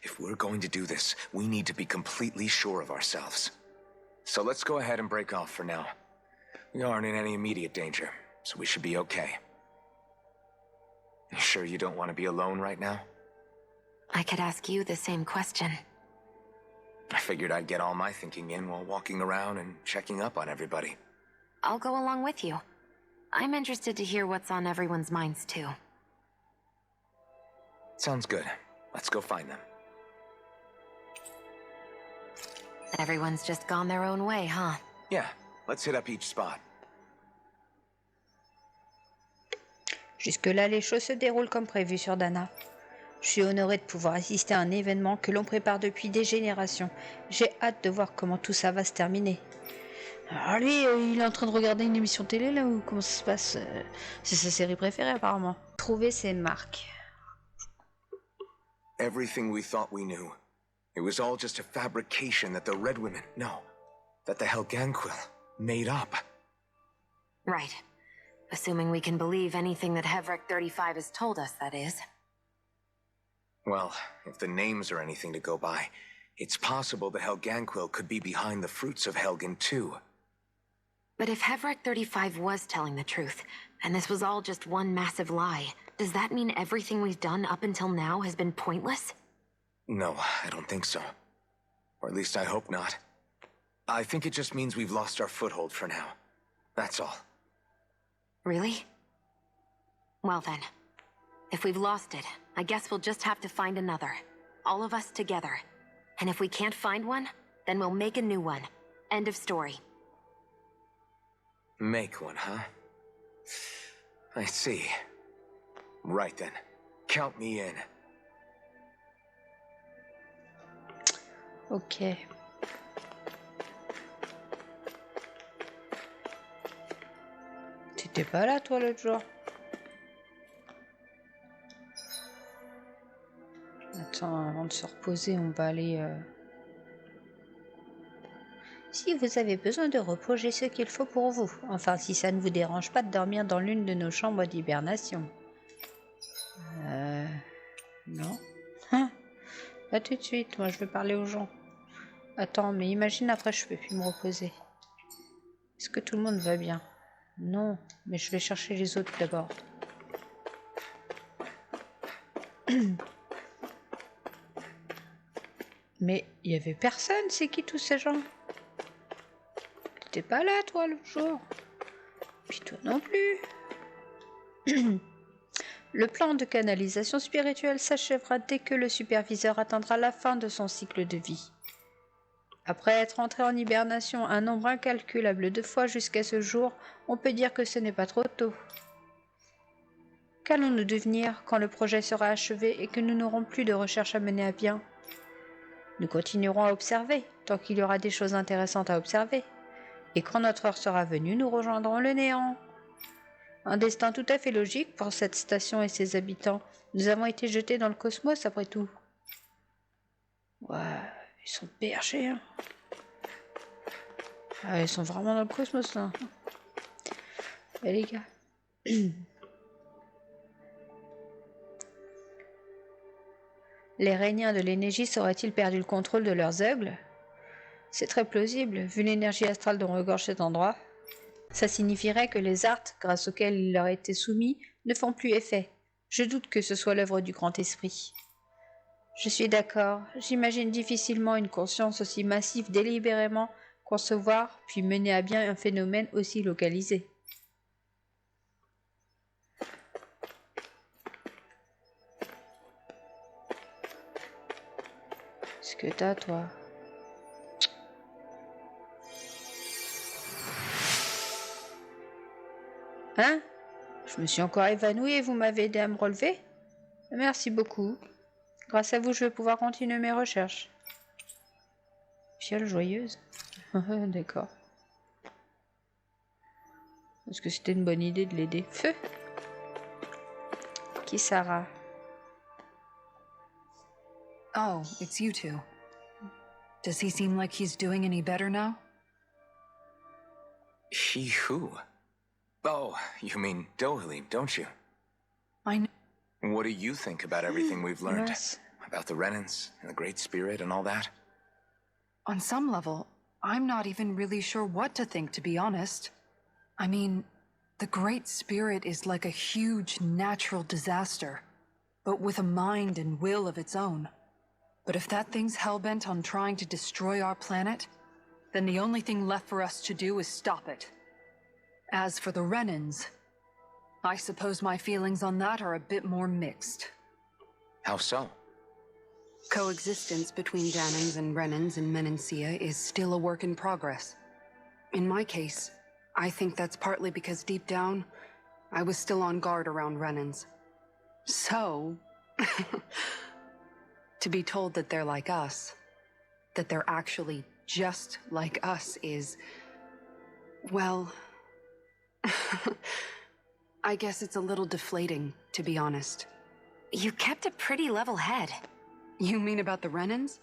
If we're going to do this, we need to be completely sure of ourselves. So let's go ahead and break off for now. We aren't in any immediate danger, so we should be okay. You sure you don't want to be alone right now? I could ask you the same question. I figured I'd get all my thinking in while walking around and checking up on everybody. I'll go along with you. I'm interested to hear what's on everyone's minds, too. Sounds good. Let's go find them. Everyone's just gone their own way, huh? Yeah, let's hit up each spot. Jusque-là, les choses se déroulent comme prévu sur Dana. Je suis honorée de pouvoir assister à un événement que l'on prépare depuis des générations. J'ai hâte de voir comment tout ça va se terminer. Alors lui, il est en train de regarder une émission télé là, ou comment ça se passe? C'est sa série préférée apparemment. Trouver ses marques. Everything we thought we knew. It was all just a fabrication that the Red Women... No. That the Helganquil... made up. Right. Assuming we can believe anything that Hevric 35 has told us, that is. Well, if the names are anything to go by, it's possible the Helganquil could be behind the fruits of Helgen too. But if Hevric 35 was telling the truth, and this was all just one massive lie, does that mean everything we've done up until now has been pointless? No, I don't think so. Or at least I hope not. I think it just means we've lost our foothold for now. That's all. Really? Well then, if we've lost it, I guess we'll just have to find another. All of us together. And if we can't find one, then we'll make a new one. End of story. Make one, huh? I see. Right then. Count me in. Ok. T'étais pas là, toi, l'autre jour? Attends, avant de se reposer, on va aller... Si vous avez besoin de repos, j'ai ce qu'il faut pour vous. Enfin, si ça ne vous dérange pas de dormir dans l'une de nos chambres d'hibernation. Non. Hein? Pas tout de suite, moi je veux parler aux gens. Attends, mais imagine après je peux plus me reposer. Est-ce que tout le monde va bien? Non, mais je vais chercher les autres d'abord. Mais il y avait personne, c'est qui tous ces gens? T'étais pas là toi l'autre jour? Puis toi non plus. Le plan de canalisation spirituelle s'achèvera dès que le superviseur atteindra la fin de son cycle de vie. Après être entré en hibernation un nombre incalculable de fois jusqu'à ce jour, on peut dire que ce n'est pas trop tôt. Qu'allons-nous devenir quand le projet sera achevé et que nous n'aurons plus de recherche à mener à bien? Nous continuerons à observer, tant qu'il y aura des choses intéressantes à observer. Et quand notre heure sera venue, nous rejoindrons le néant. Un destin tout à fait logique pour cette station et ses habitants. Nous avons été jetés dans le cosmos après tout. Ouais, ils sont perchés, hein. Ah, ils sont vraiment dans le cosmos, là. Eh, les gars. Les Rhéniens de l'énergie auraient-ils perdu le contrôle de leurs aigles? C'est très plausible, vu l'énergie astrale dont regorge cet endroit. Ça signifierait que les arts, grâce auxquels ils leur étaient soumis, ne font plus effet. Je doute que ce soit l'œuvre du grand esprit. Je suis d'accord, j'imagine difficilement une conscience aussi massive délibérément concevoir puis mener à bien un phénomène aussi localisé. Ce que t'as, toi. Hein? Je me suis encore évanouie et vous m'avez aidé à me relever? Merci beaucoup. Grâce à vous, je vais pouvoir continuer mes recherches. Fiole joyeuse. D'accord. Est-ce que c'était une bonne idée de l'aider? Feu! Qui Sarah? Oh, it's you two. Does he seem like he's doing any better now? He who? Oh, you mean Dohalim, don't you? I know. What do you think about everything we've learned? Yes. About the Renans and the Great Spirit and all that? On some level, I'm not even really sure what to think, to be honest. I mean, the Great Spirit is like a huge natural disaster, but with a mind and will of its own. But if that thing's hellbent on trying to destroy our planet, then the only thing left for us to do is stop it. As for the Renans, I suppose my feelings on that are a bit more mixed. How so? Coexistence between Danangs and Renans in Menancia is still a work in progress. In my case, I think that's partly because deep down, I was still on guard around Renans. So, to be told that they're like us, that they're actually just like us is, well, I guess it's a little deflating, to be honest. You kept a pretty level head. You mean about the Renans?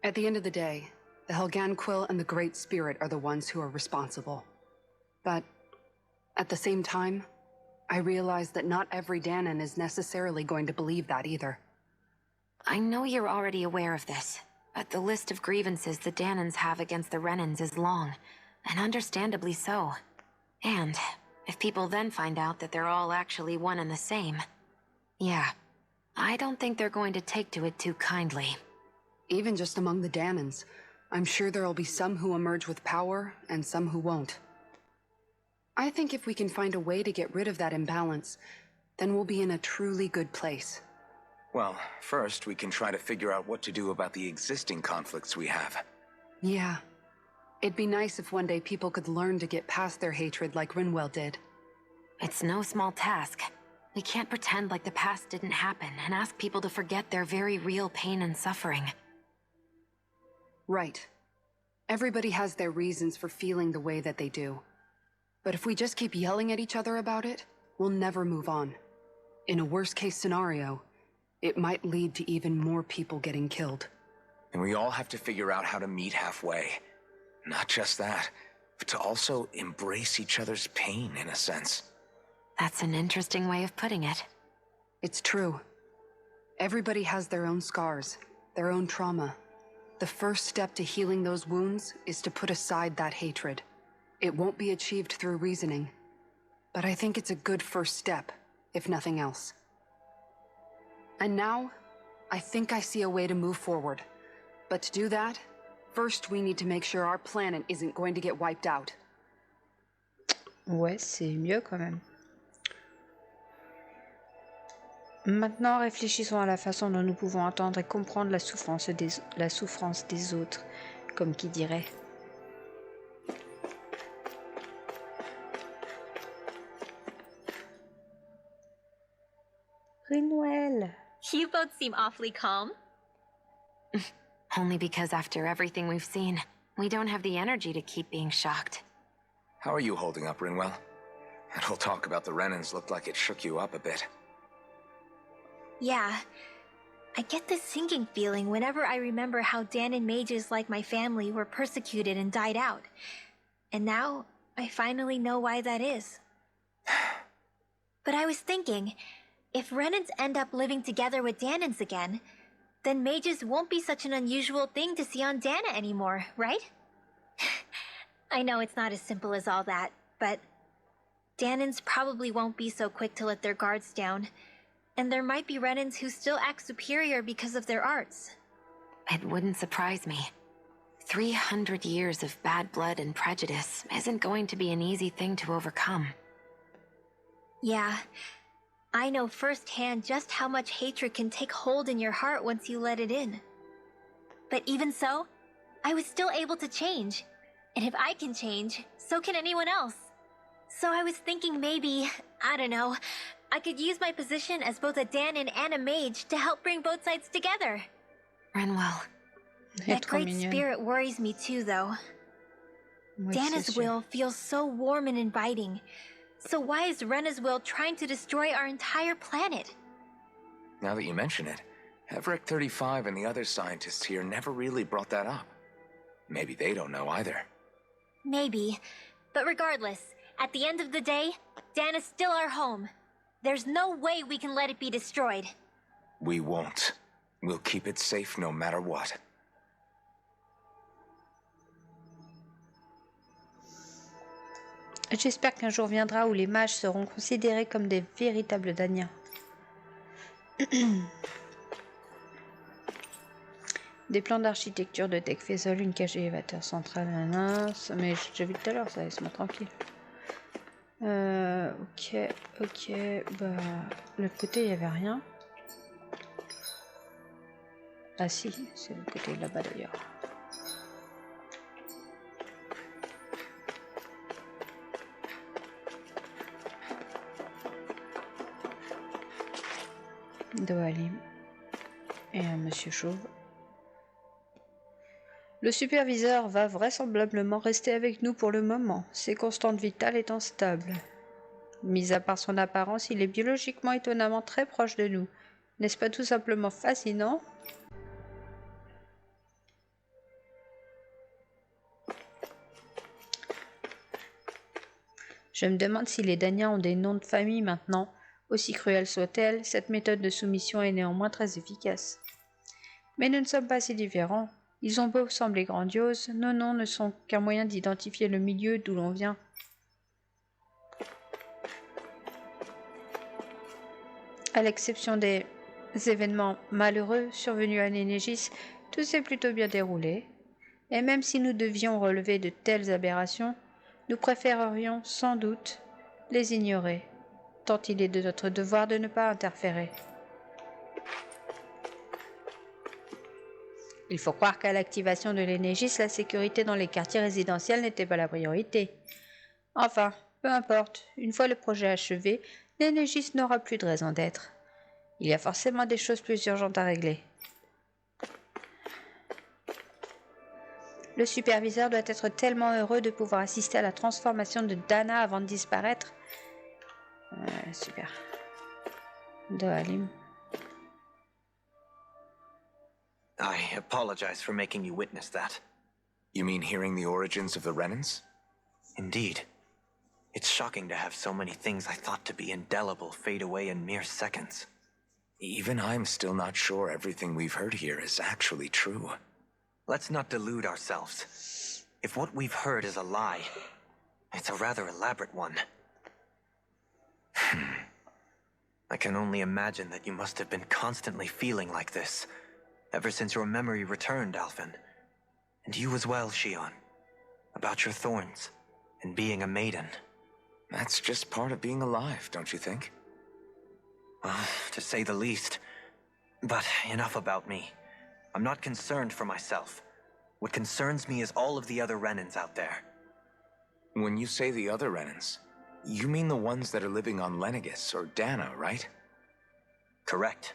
At the end of the day, the Helganquill and the Great Spirit are the ones who are responsible. But at the same time, I realize that not every Danon is necessarily going to believe that either. I know you're already aware of this, but the list of grievances the Danons have against the Renans is long, and understandably so. And if people then find out that they're all actually one and the same, yeah, I don't think they're going to take to it too kindly. Even just among the Danons, I'm sure there'll be some who emerge with power and some who won't. I think if we can find a way to get rid of that imbalance, then we'll be in a truly good place. Well, first we can try to figure out what to do about the existing conflicts we have. Yeah. It'd be nice if one day people could learn to get past their hatred like Rinwell did. It's no small task. We can't pretend like the past didn't happen and ask people to forget their very real pain and suffering. Right. Everybody has their reasons for feeling the way that they do. But if we just keep yelling at each other about it, we'll never move on. In a worst-case scenario, it might lead to even more people getting killed. And we all have to figure out how to meet halfway. Not just that, but to also embrace each other's pain, in a sense. That's an interesting way of putting it. It's true. Everybody has their own scars, their own trauma. The first step to healing those wounds is to put aside that hatred. It won't be achieved through reasoning, but I think it's a good first step, if nothing else. And now, I think I see a way to move forward. But to do that, first we need to make sure our planet isn't going to get wiped out. Ouais, c'est mieux quand même. Maintenant, réfléchissons à la façon dont nous pouvons entendre et comprendre la souffrance des autres, comme qui dirait. Rinwell. You both seem awfully calm. Only because after everything we've seen, we don't have the energy to keep being shocked. How are you holding up, Rinwell? That whole talk about the Renans looked like it shook you up a bit. Yeah. I get this sinking feeling whenever I remember how Danon mages like my family were persecuted and died out. And now, I finally know why that is. But I was thinking, if Renans end up living together with Danons again, then mages won't be such an unusual thing to see on Dana anymore, right? I know it's not as simple as all that, but Danons probably won't be so quick to let their guards down, and there might be Renans who still act superior because of their arts. It wouldn't surprise me. 300 years of bad blood and prejudice isn't going to be an easy thing to overcome. Yeah. I know firsthand just how much hatred can take hold in your heart once you let it in. But even so, I was still able to change. And if I can change, so can anyone else. So I was thinking maybe, I don't know, I could use my position as both a Danon and a mage to help bring both sides together. Rinwell. That great spirit worries me too, though. Dana's will feels so warm and inviting. So why is Rena's will trying to destroy our entire planet? Now that you mention it, Everett 35 and the other scientists here never really brought that up. Maybe they don't know either. Maybe. But regardless, at the end of the day, Dana's still our home. There's no way we can let it be destroyed. We won't. We'll keep it safe no matter what. J'espère qu'un jour viendra où les mages seront considérés comme des véritables Daniens. Des plans d'architecture de Tech Faisal, une cage élévateur centrale, mais j'ai vu tout à l'heure, ça laisse-moi tranquille. Ok, bah, de l'autre côté il n'y avait rien. Ah si, c'est le côté là-bas d'ailleurs. Doalim et un monsieur chauve. Le superviseur va vraisemblablement rester avec nous pour le moment, ses constantes vitales étant stables. Mis à part son apparence, il est biologiquement étonnamment très proche de nous. N'est-ce pas tout simplement fascinant? Je me demande si les Daniens ont des noms de famille maintenant. Aussi cruelle soit-elle, cette méthode de soumission est néanmoins très efficace. Mais nous ne sommes pas si différents. Ils ont beau sembler grandioses, nos noms ne sont qu'un moyen d'identifier le milieu d'où l'on vient. À l'exception des événements malheureux survenus à Nénégis, tout s'est plutôt bien déroulé. Et même si nous devions relever de telles aberrations, nous préférerions sans doute les ignorer, tant il est de notre devoir de ne pas interférer. Il faut croire qu'à l'activation de l'Énégis, la sécurité dans les quartiers résidentiels n'était pas la priorité. Enfin, peu importe, une fois le projet achevé, l'Énégis n'aura plus de raison d'être. Il y a forcément des choses plus urgentes à régler. Le superviseur doit être tellement heureux de pouvoir assister à la transformation de Dana avant de disparaître. Super. Dohalim. I apologize for making you witness that. You mean hearing the origins of the Renans? Indeed. It's shocking to have so many things I thought to be indelible fade away in mere seconds. Even I'm still not sure everything we've heard here is actually true. Let's not delude ourselves. If what we've heard is a lie, it's a rather elaborate one. I can only imagine that you must have been constantly feeling like this, ever since your memory returned, Alphen. And you as well, Shion. About your thorns, and being a maiden. That's just part of being alive, don't you think? To say the least. But enough about me. I'm not concerned for myself. What concerns me is all of the other Renans out there. When you say the other Renans, you mean the ones that are living on Lenegis or Dana, right? Correct.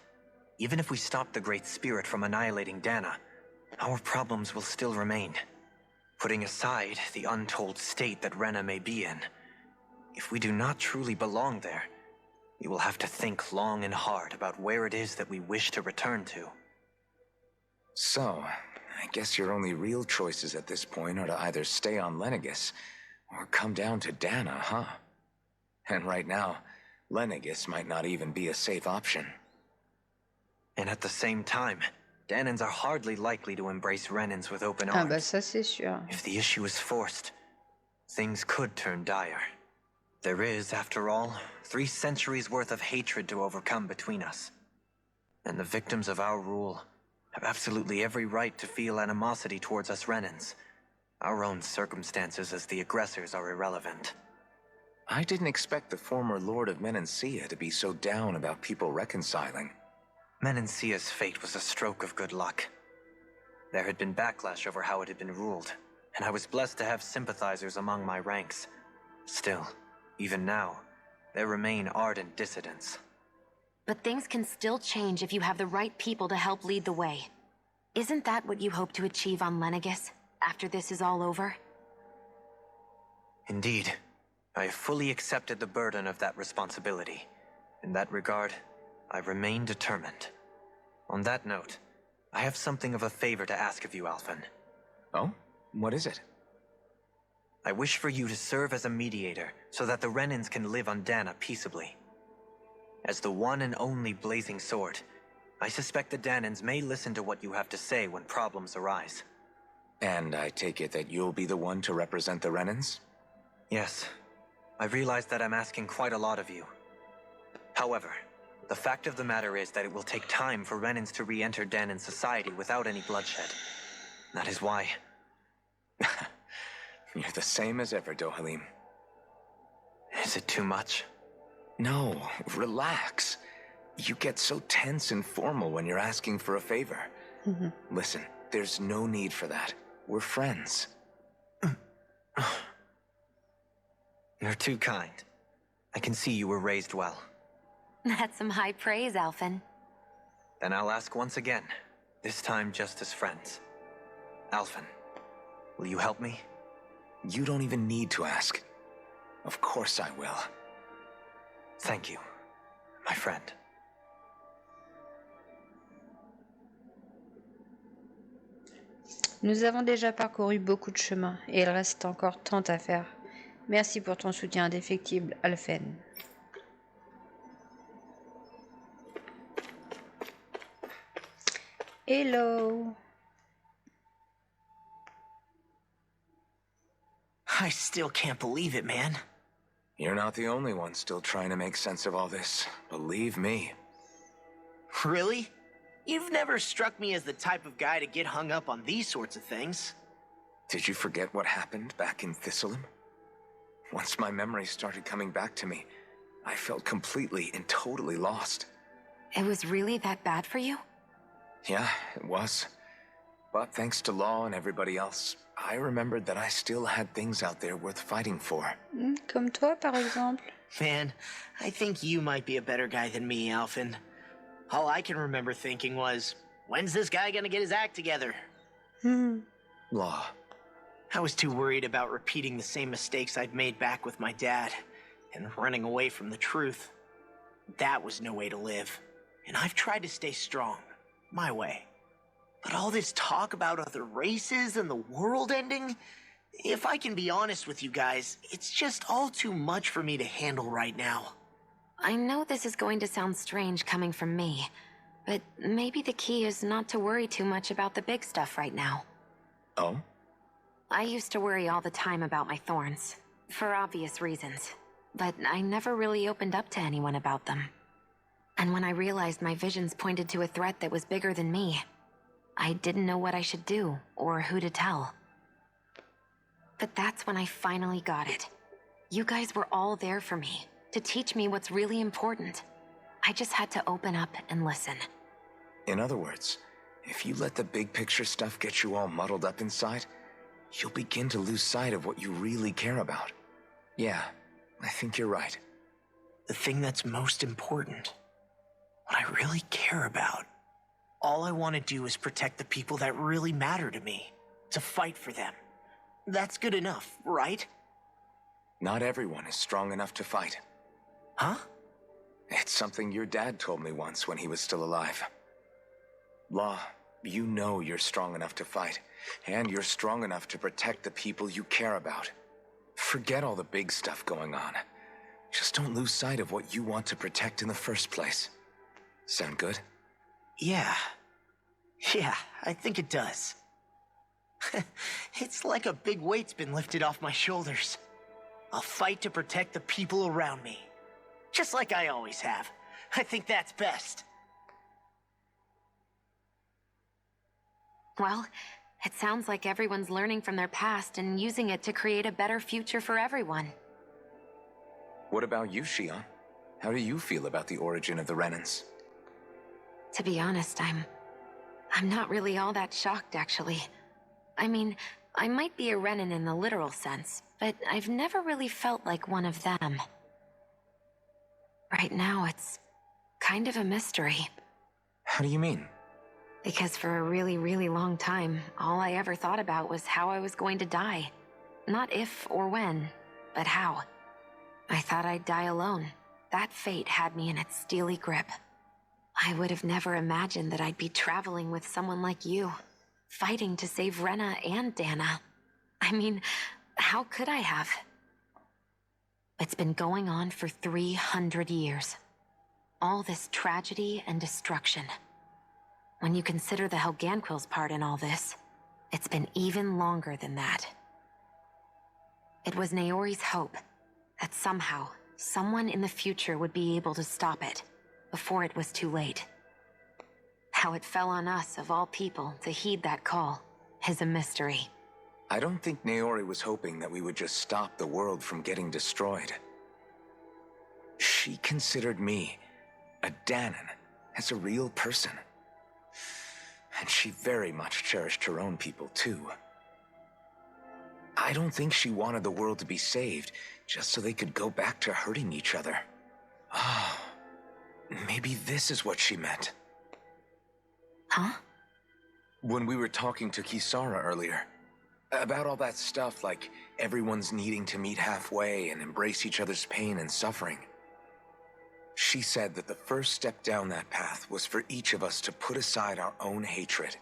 Even if we stop the Great Spirit from annihilating Dana, our problems will still remain. Putting aside the untold state that Rena may be in, if we do not truly belong there, we will have to think long and hard about where it is that we wish to return to. So, I guess your only real choices at this point are to either stay on Lenegis or come down to Dana, huh? And right now, Lenegis might not even be a safe option. And at the same time, Danans are hardly likely to embrace Renans with open arms. Ah bah ça c'est sûr. If the issue is forced, things could turn dire. There is, after all, 3 centuries worth of hatred to overcome between us. And the victims of our rule have absolutely every right to feel animosity towards us Renans. Our own circumstances as the aggressors are irrelevant. I didn't expect the former Lord of Menancia to be so down about people reconciling. Menancia's fate was a stroke of good luck. There had been backlash over how it had been ruled, and I was blessed to have sympathizers among my ranks. Still, even now, there remain ardent dissidents. But things can still change if you have the right people to help lead the way. Isn't that what you hope to achieve on Lenegis, after this is all over? Indeed. I have fully accepted the burden of that responsibility. In that regard, I remain determined. On that note, I have something of a favor to ask of you, Alphen. Oh? What is it? I wish for you to serve as a mediator so that the Renans can live on Dana peaceably. As the one and only blazing sword, I suspect the Danans may listen to what you have to say when problems arise. And I take it that you'll be the one to represent the Renans? Yes. I realize that I'm asking quite a lot of you. However, the fact of the matter is that it will take time for Renans to re-enter Danan society without any bloodshed. That is why... You're the same as ever, Dohalim. Is it too much? No, relax. You get so tense and formal when you're asking for a favor. Listen, there's no need for that. We're friends. You're too kind. I can see you were raised well. That's some high praise, Alphen. Then I'll ask once again, this time just as friends. Alphen, will you help me? You don't even need to ask. Of course I will. Thank you, my friend. Nous avons déjà parcouru beaucoup de chemin et il reste encore tant à faire. Merci pour ton soutien indéfectible, Alphen. Hello. I still can't believe it, man. You're not the only one still trying to make sense of all this. Believe me. Really? You've never struck me as the type of guy to get hung up on these sorts of things. Did you forget what happened back in Thistleum? Once my memories started coming back to me, I felt completely and totally lost. It was really that bad for you? Yeah, it was. But thanks to Law and everybody else, I remembered that I still had things out there worth fighting for. Comme toi, par exemple. Man, I think you might be a better guy than me, Alphen. All I can remember thinking was, when's this guy gonna get his act together? Law. I was too worried about repeating the same mistakes I'd made back with my dad, and running away from the truth. That was no way to live, and I've tried to stay strong, my way. But all this talk about other races and the world ending, if I can be honest with you guys, it's just all too much for me to handle right now. I know this is going to sound strange coming from me, but maybe the key is not to worry too much about the big stuff right now. Oh? I used to worry all the time about my thorns, for obvious reasons, but I never really opened up to anyone about them. And when I realized my visions pointed to a threat that was bigger than me, I didn't know what I should do or who to tell. But that's when I finally got it. You guys were all there for me, to teach me what's really important. I just had to open up and listen. In other words, if you let the big picture stuff get you all muddled up inside, you'll begin to lose sight of what you really care about. Yeah, I think you're right. The thing that's most important, what I really care about. All I want to do is protect the people that really matter to me, to fight for them. That's good enough, right? Not everyone is strong enough to fight. Huh? It's something your dad told me once when he was still alive. Law, you know you're strong enough to fight, and you're strong enough to protect the people you care about. Forget all the big stuff going on. Just don't lose sight of what you want to protect in the first place. Sound good? Yeah, I think it does. It's like a big weight's been lifted off my shoulders. I'll fight to protect the people around me. Just like I always have. I think that's best. Well, it sounds like everyone's learning from their past and using it to create a better future for everyone. What about you, Shion? How do you feel about the origin of the Renans? To be honest, I'm not really all that shocked, actually. I mean, I might be a Renan in the literal sense, but I've never really felt like one of them. Right now, it's kind of a mystery. How do you mean? Because for a really, really long time, all I ever thought about was how I was going to die. Not if or when, but how. I thought I'd die alone. That fate had me in its steely grip. I would have never imagined that I'd be traveling with someone like you, fighting to save Rena and Dana. I mean, how could I have? It's been going on for 300 years. All this tragedy and destruction. When you consider the Helganquil's part in all this, it's been even longer than that. It was Naori's hope that somehow, someone in the future would be able to stop it before it was too late. How it fell on us, of all people, to heed that call is a mystery. I don't think Naori was hoping that we would just stop the world from getting destroyed. She considered me, a Danan, as a real person. And she very much cherished her own people, too. I don't think she wanted the world to be saved just so they could go back to hurting each other. Oh, maybe this is what she meant. Huh? When we were talking to Kisara earlier, about all that stuff like everyone's needing to meet halfway and embrace each other's pain and suffering. She said that the first step down that path was for each of us to put aside our own hatred.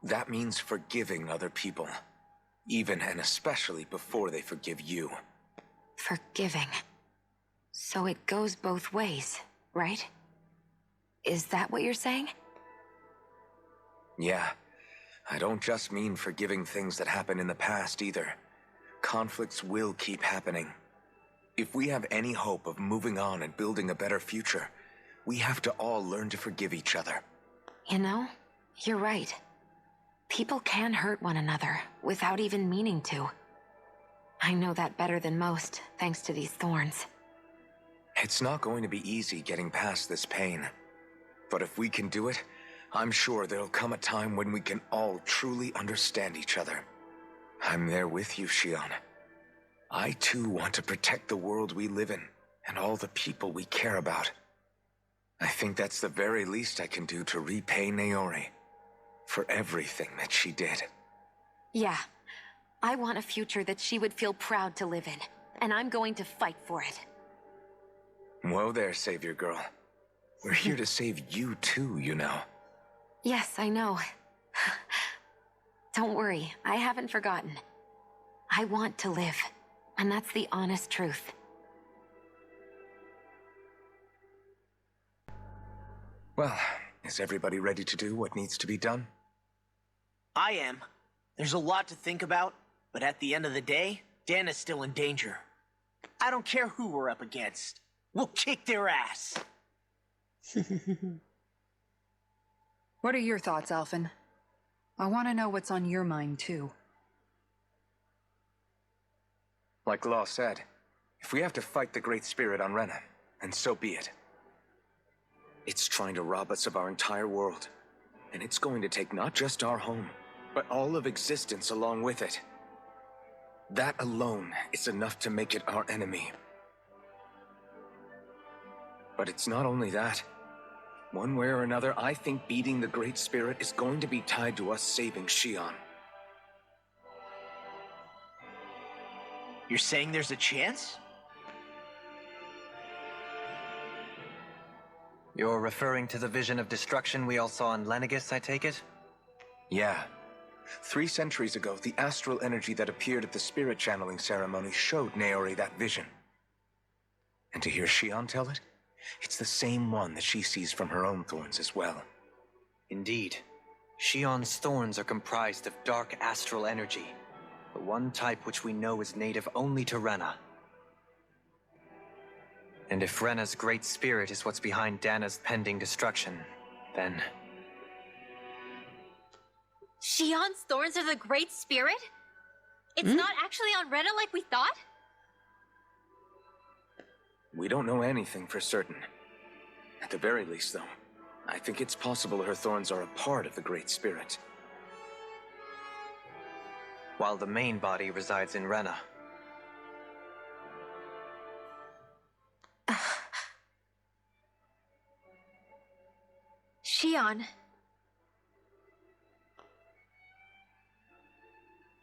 That means forgiving other people, even and especially before they forgive you. Forgiving. So it goes both ways, right? Is that what you're saying? Yeah. I don't just mean forgiving things that happened in the past either. Conflicts will keep happening. If we have any hope of moving on and building a better future, we have to all learn to forgive each other. You know, you're right. People can hurt one another without even meaning to. I know that better than most, thanks to these thorns. It's not going to be easy getting past this pain. But if we can do it, I'm sure there'll come a time when we can all truly understand each other. I'm there with you, Shion. I too want to protect the world we live in, and all the people we care about. I think that's the very least I can do to repay Naori for everything that she did. Yeah. I want a future that she would feel proud to live in, and I'm going to fight for it. Whoa there, Savior Girl. We're here to save you too, you know. Yes, I know. Don't worry, I haven't forgotten. I want to live, and that's the honest truth. Well, is everybody ready to do what needs to be done? I am. There's a lot to think about, but at the end of the day, Dana's still in danger. I don't care who we're up against. We'll kick their ass. What are your thoughts, Alphen? I want to know what's on your mind, too. Like Law said, if we have to fight the Great Spirit on Rena, then so be it. It's trying to rob us of our entire world, and it's going to take not just our home, but all of existence along with it. That alone is enough to make it our enemy. But it's not only that. One way or another, I think beating the Great Spirit is going to be tied to us saving Shion. You're saying there's a chance? You're referring to the vision of destruction we all saw in Lenegis, I take it? Yeah. 3 centuries ago, the astral energy that appeared at the spirit channeling ceremony showed Naori that vision. And to hear Shion tell it, it's the same one that she sees from her own thorns as well. Indeed. Shion's thorns are comprised of dark astral energy, the one type which we know is native only to Rena. And if Rena's great spirit is what's behind Dana's pending destruction, then... Shion's thorns are the Great Spirit? It's not actually on Rena like we thought? We don't know anything for certain. At the very least, though, I think it's possible her thorns are a part of the Great Spirit. While the main body resides in Rena. Shion.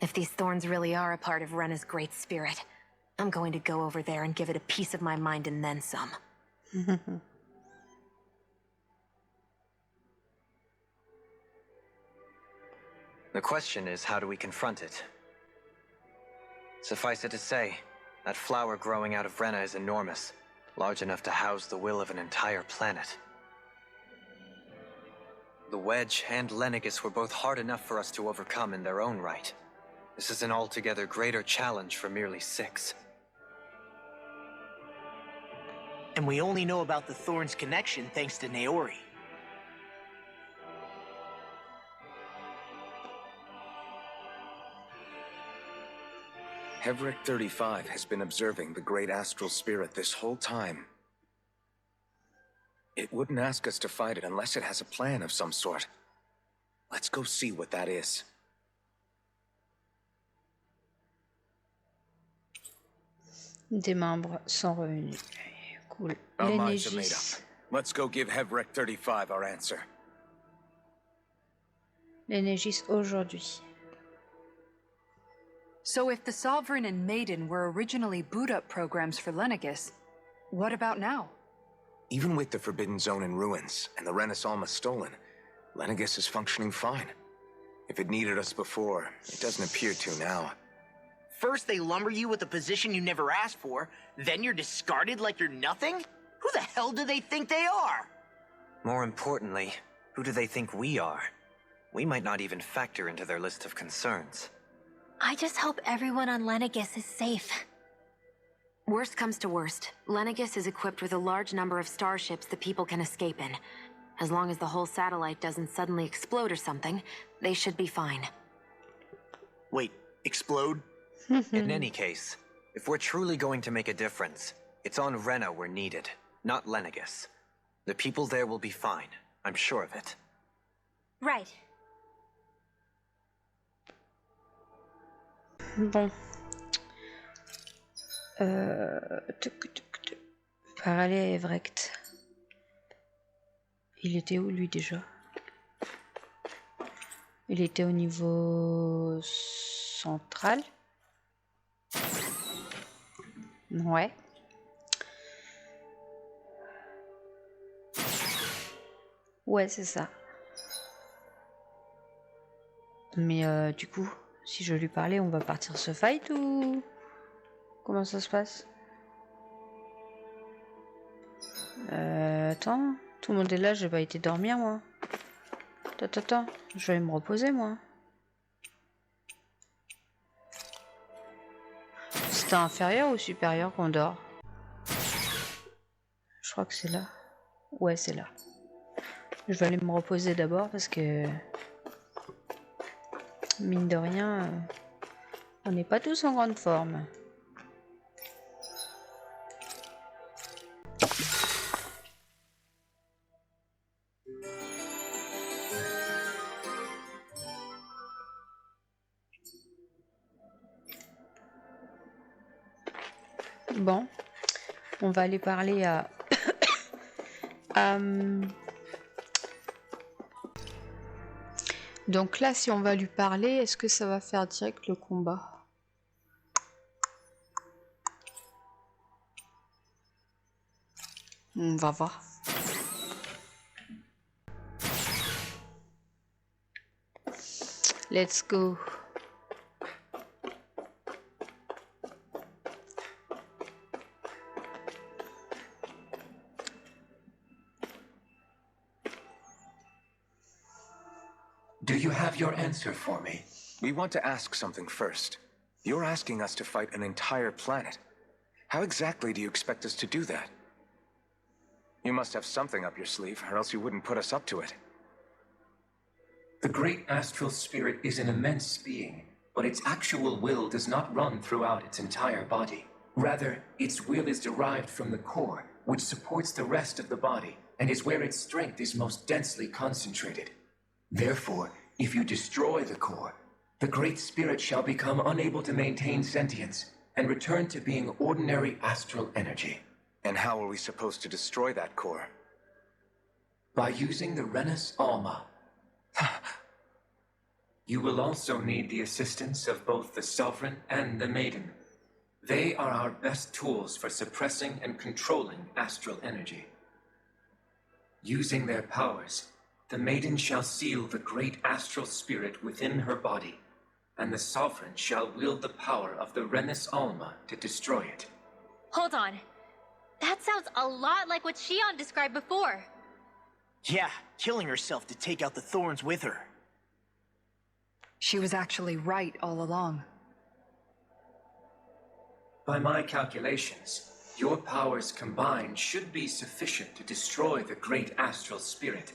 If these thorns really are a part of Rena's great spirit, I'm going to go over there and give it a piece of my mind and then some. The question is, how do we confront it? Suffice it to say, that flower growing out of Rena is enormous, large enough to house the will of an entire planet. The Wedge and Lenegis were both hard enough for us to overcome in their own right. This is an altogether greater challenge for merely 6. And we only know about the Thorns connection thanks to Naori. Hevric 35 has been observing the Great Astral Spirit this whole time. It wouldn't ask us to fight it unless it has a plan of some sort. Let's go see what that is. Des membres sont revenus. Cool. Our minds are made up. Let's go give Hevric 35 our answer. Les Négis aujourd'hui. So if the Sovereign and Maiden were originally boot-up programs for Lenegis, what about now? Even with the Forbidden Zone in ruins and the Renaissance stolen, Lenegis is functioning fine. If it needed us before, it doesn't appear to now. First they lumber you with a position you never asked for, then you're discarded like you're nothing? Who the hell do they think they are? More importantly, who do they think we are? We might not even factor into their list of concerns. I just hope everyone on Lenegis is safe. Worst comes to worst, Lenegis is equipped with a large number of starships that people can escape in. As long as the whole satellite doesn't suddenly explode or something, they should be fine. Wait, explode? In any case, if we're truly going to make a difference, it's on Rena we're needed, not Lenegis. The people there will be fine, I'm sure of it. Right. Bon. Parallèle Evrecht. Il était où lui déjà? Il était au niveau central. Ouais. Ouais, c'est ça. Mais du coup, si je lui parlais, on va partir se fight ou comment ça se passe? Attends, tout le monde est là, j'ai pas été dormir moi. Attends, je vais me reposer moi. C'était inférieur ou supérieur qu'on dort? Je crois que c'est là. Ouais, c'est là. Je vais aller me reposer d'abord parce que mine de rien, on n'est pas tous en grande forme. Bon, on va aller parler à Donc là, si on va lui parler, est-ce que ça va faire direct le combat? On va voir. Let's go. Do you have your answer for me? We want to ask something first. You're asking us to fight an entire planet. How exactly do you expect us to do that? You must have something up your sleeve, or else you wouldn't put us up to it. The great astral spirit is an immense being, but its actual will does not run throughout its entire body. Rather, its will is derived from the core, which supports the rest of the body, and is where its strength is most densely concentrated. Therefore, if you destroy the core, the Great Spirit shall become unable to maintain sentience and return to being ordinary astral energy. And how are we supposed to destroy that core? By using the Renus Alma. You will also need the assistance of both the Sovereign and the Maiden. They are our best tools for suppressing and controlling astral energy. Using their powers, the Maiden shall seal the great astral spirit within her body, and the Sovereign shall wield the power of the Renus Alma to destroy it. Hold on. That sounds a lot like what Shion described before. Yeah, killing herself to take out the thorns with her. She was actually right all along. By my calculations, your powers combined should be sufficient to destroy the great astral spirit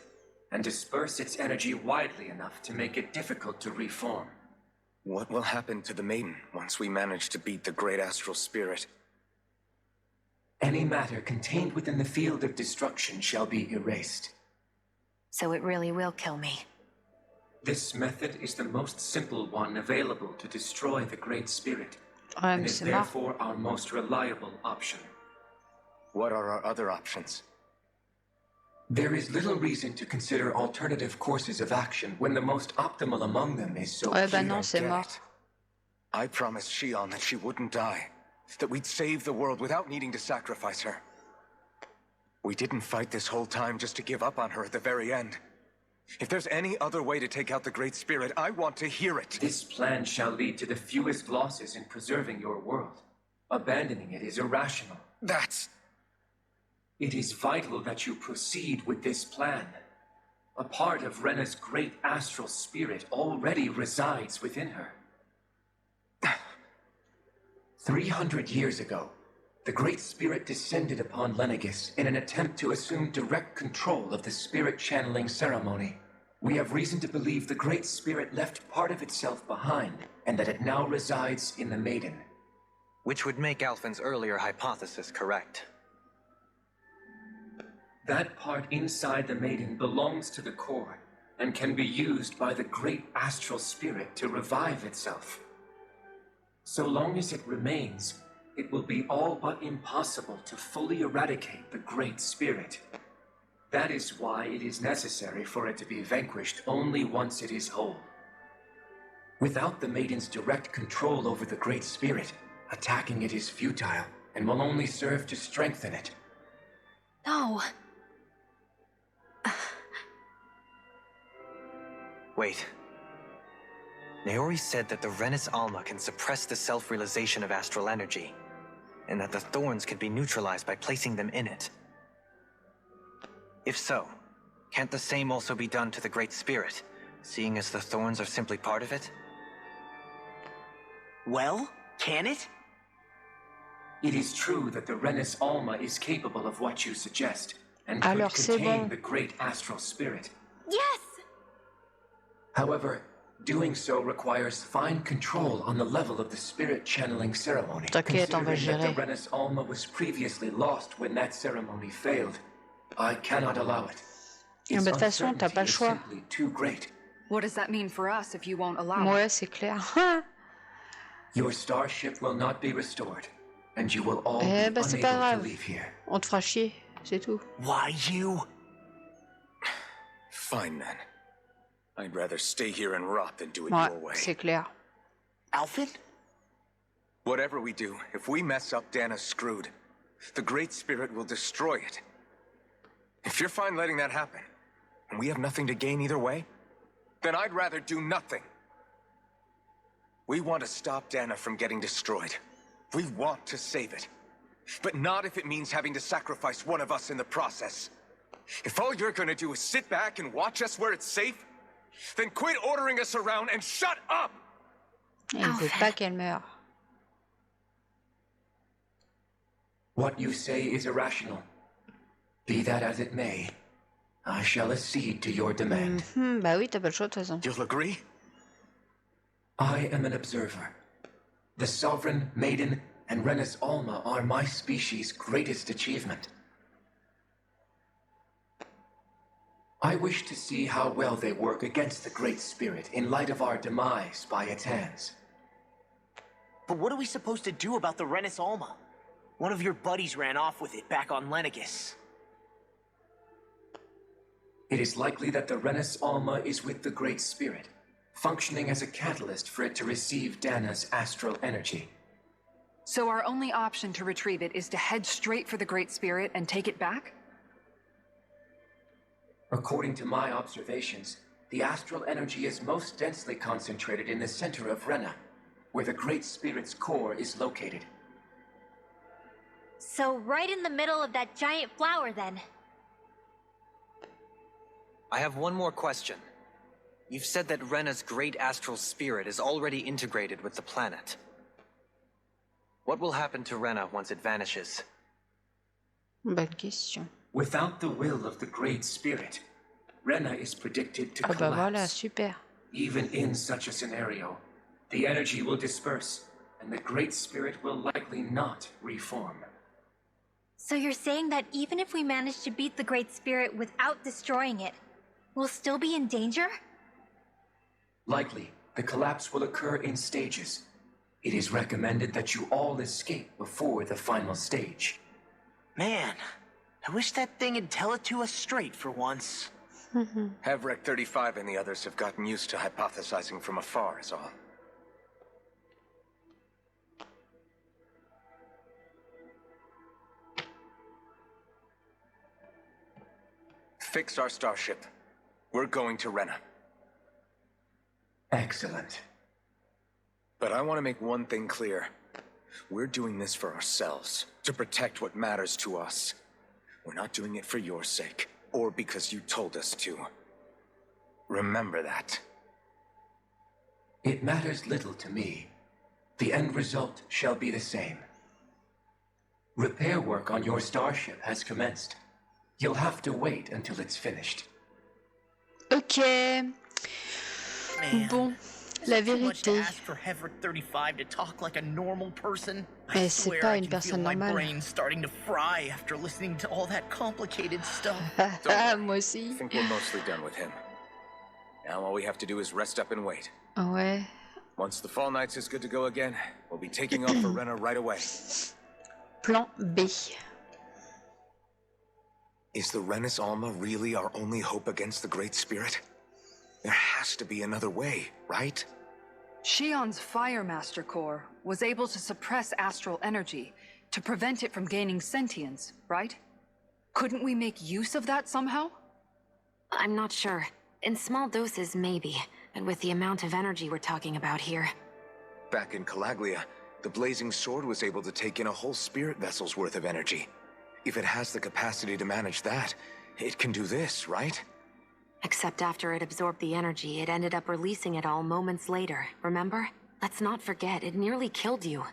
and disperse its energy widely enough to make it difficult to reform. What will happen to the Maiden once we manage to beat the great astral spirit? Any matter contained within the field of destruction shall be erased. So it really will kill me. This method is the most simple one available to destroy the Great Spirit, and is therefore our most reliable option. What are our other options? There is little reason to consider alternative courses of action when the most optimal among them is so Ouais, bah clear. non, c'est mort. I promised Shion that she wouldn't die, that we'd save the world without needing to sacrifice her. We didn't fight this whole time just to give up on her at the very end. If there's any other way to take out the Great Spirit, I want to hear it. This plan shall lead to the fewest losses in preserving your world. Abandoning it is irrational. That's... It is vital that you proceed with this plan. A part of Rena's great astral spirit already resides within her. 300 years ago, the Great Spirit descended upon Lenegis in an attempt to assume direct control of the spirit channeling ceremony. We have reason to believe the Great Spirit left part of itself behind, and that it now resides in the Maiden. Which would make Alphen's earlier hypothesis correct. That part inside the Maiden belongs to the core, and can be used by the great astral spirit to revive itself. So long as it remains, it will be all but impossible to fully eradicate the Great Spirit. That is why it is necessary for it to be vanquished only once it is whole. Without the Maiden's direct control over the Great Spirit, attacking it is futile and will only serve to strengthen it. No. Wait. Naori said that the Renis Alma can suppress the self-realization of astral energy, and that the thorns can be neutralized by placing them in it. If so, can't the same also be done to the Great Spirit, seeing as the thorns are simply part of it? Well, can it? It is true that the Renis Alma is capable of what you suggest, and could Alors, c'est contain bon. the great astral spirit. Yes! However, doing so requires fine control on the level of the spirit channeling ceremony. T'inquiète, on va Considering that gérer. the Renis Alma was previously lost when that ceremony failed, I cannot allow it. Mais Its de toute façon, t'as pas le uncertainty is choix. simply too great. What does that mean for us if you won't allow it? Ouais, c'est clair. Your starship will not be restored, and you will all Eh be ben, c'est pas unable to grave. leave here. On te fera chier, c'est tout. Why you? Fine then. I'd rather stay here and rot than do it Ouais, your way. c'est clair. Alphen? Whatever we do, if we mess up, Dana's screwed. The Great Spirit will destroy it. If you're fine letting that happen, and we have nothing to gain either way, then I'd rather do nothing. We want to stop Dana from getting destroyed. We want to save it. But not if it means having to sacrifice one of us in the process. If all you're gonna do is sit back and watch us where it's safe, then quit ordering us around and shut up! Il ne veut pas qu'elle meure. What you say is irrational. Be that as it may, I shall accede to your demand. Bah oui, t'as pas le choix de toute façon. You'll agree? I am an observer. The Sovereign, Maiden, and Renis Alma are my species' greatest achievement. I wish to see how well they work against the Great Spirit in light of our demise by its hands. But what are we supposed to do about the Renis Alma? One of your buddies ran off with it back on Lenegis. It is likely that the Renis Alma is with the Great Spirit, functioning as a catalyst for it to receive Dana's astral energy. So our only option to retrieve it is to head straight for the Great Spirit and take it back? According to my observations, the astral energy is most densely concentrated in the center of Rena, where the Great Spirit's core is located. So right in the middle of that giant flower, then. I have one more question. You've said that Rena's great astral spirit is already integrated with the planet. What will happen to Rena once it vanishes? Bonne question. Without the will of the Great Spirit, Rena is predicted to Ah bah voilà, collapse. super. Even in such a scenario, the energy will disperse, and the Great Spirit will likely not reform. So you're saying that even if we manage to beat the Great Spirit without destroying it, we'll still be in danger? Likely, the collapse will occur in stages. It is recommended that you all escape before the final stage. Man, I wish that thing would tell it to us straight for once. Havrek 35 and the others have gotten used to hypothesizing from afar, is all. Fix our starship. We're going to Rena. Excellent. But I want to make one thing clear. We're doing this for ourselves, to protect what matters to us. We're not doing it for your sake, or because you told us to. Remember that. It matters little to me. The end result shall be the same. Repair work on your starship has commenced. You'll have to wait until it's finished. Ok. Bon, la vérité. Mais c'est pas une personne normale. Moi aussi. I think we're mostly done with him. Now all we have to do is rest up and wait. Ouais. Once the Fall Knights is good to go again, we'll be taking off for Rena right away. Plan B. Is the Rena's Alma really our only hope against the Great Spirit? There has to be another way, right? Shion's Fire Master Core was able to suppress astral energy to prevent it from gaining sentience, right? Couldn't we make use of that somehow? I'm not sure. In small doses, maybe. But with the amount of energy we're talking about here. Back in Calaglia, the Blazing Sword was able to take in a whole spirit vessel's worth of energy. If it has the capacity to manage that, it can do this, right? Except after it absorbed the energy, it ended up releasing it all moments later, remember? Let's not forget, it nearly killed you.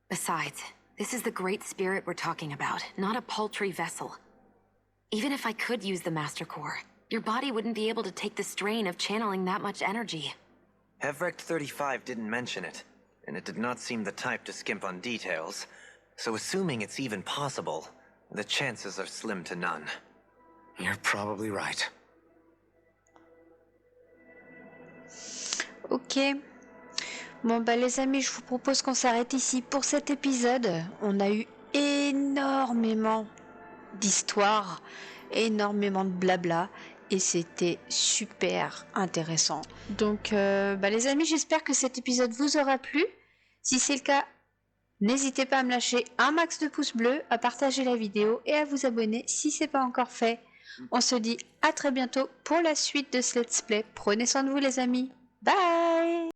Besides, this is the Great Spirit we're talking about, not a paltry vessel. Even if I could use the Master Core, your body wouldn't be able to take the strain of channeling that much energy. Hevrecht 35 didn't mention it, and it did not seem the type to skimp on details. So assuming it's even possible, the chances are slim to none. You're probably right. Ok. Bon bah les amis, je vous propose qu'on s'arrête ici pour cet épisode. On a eu énormément d'histoires, énormément de blabla. Et c'était super intéressant. Donc les amis, j'espère que cet épisode vous aura plu. Si c'est le cas, n'hésitez pas à me lâcher un max de pouces bleus, à partager la vidéo et à vous abonner si ce n'est pas encore fait. On se dit à très bientôt pour la suite de ce let's play. Prenez soin de vous les amis. Bye!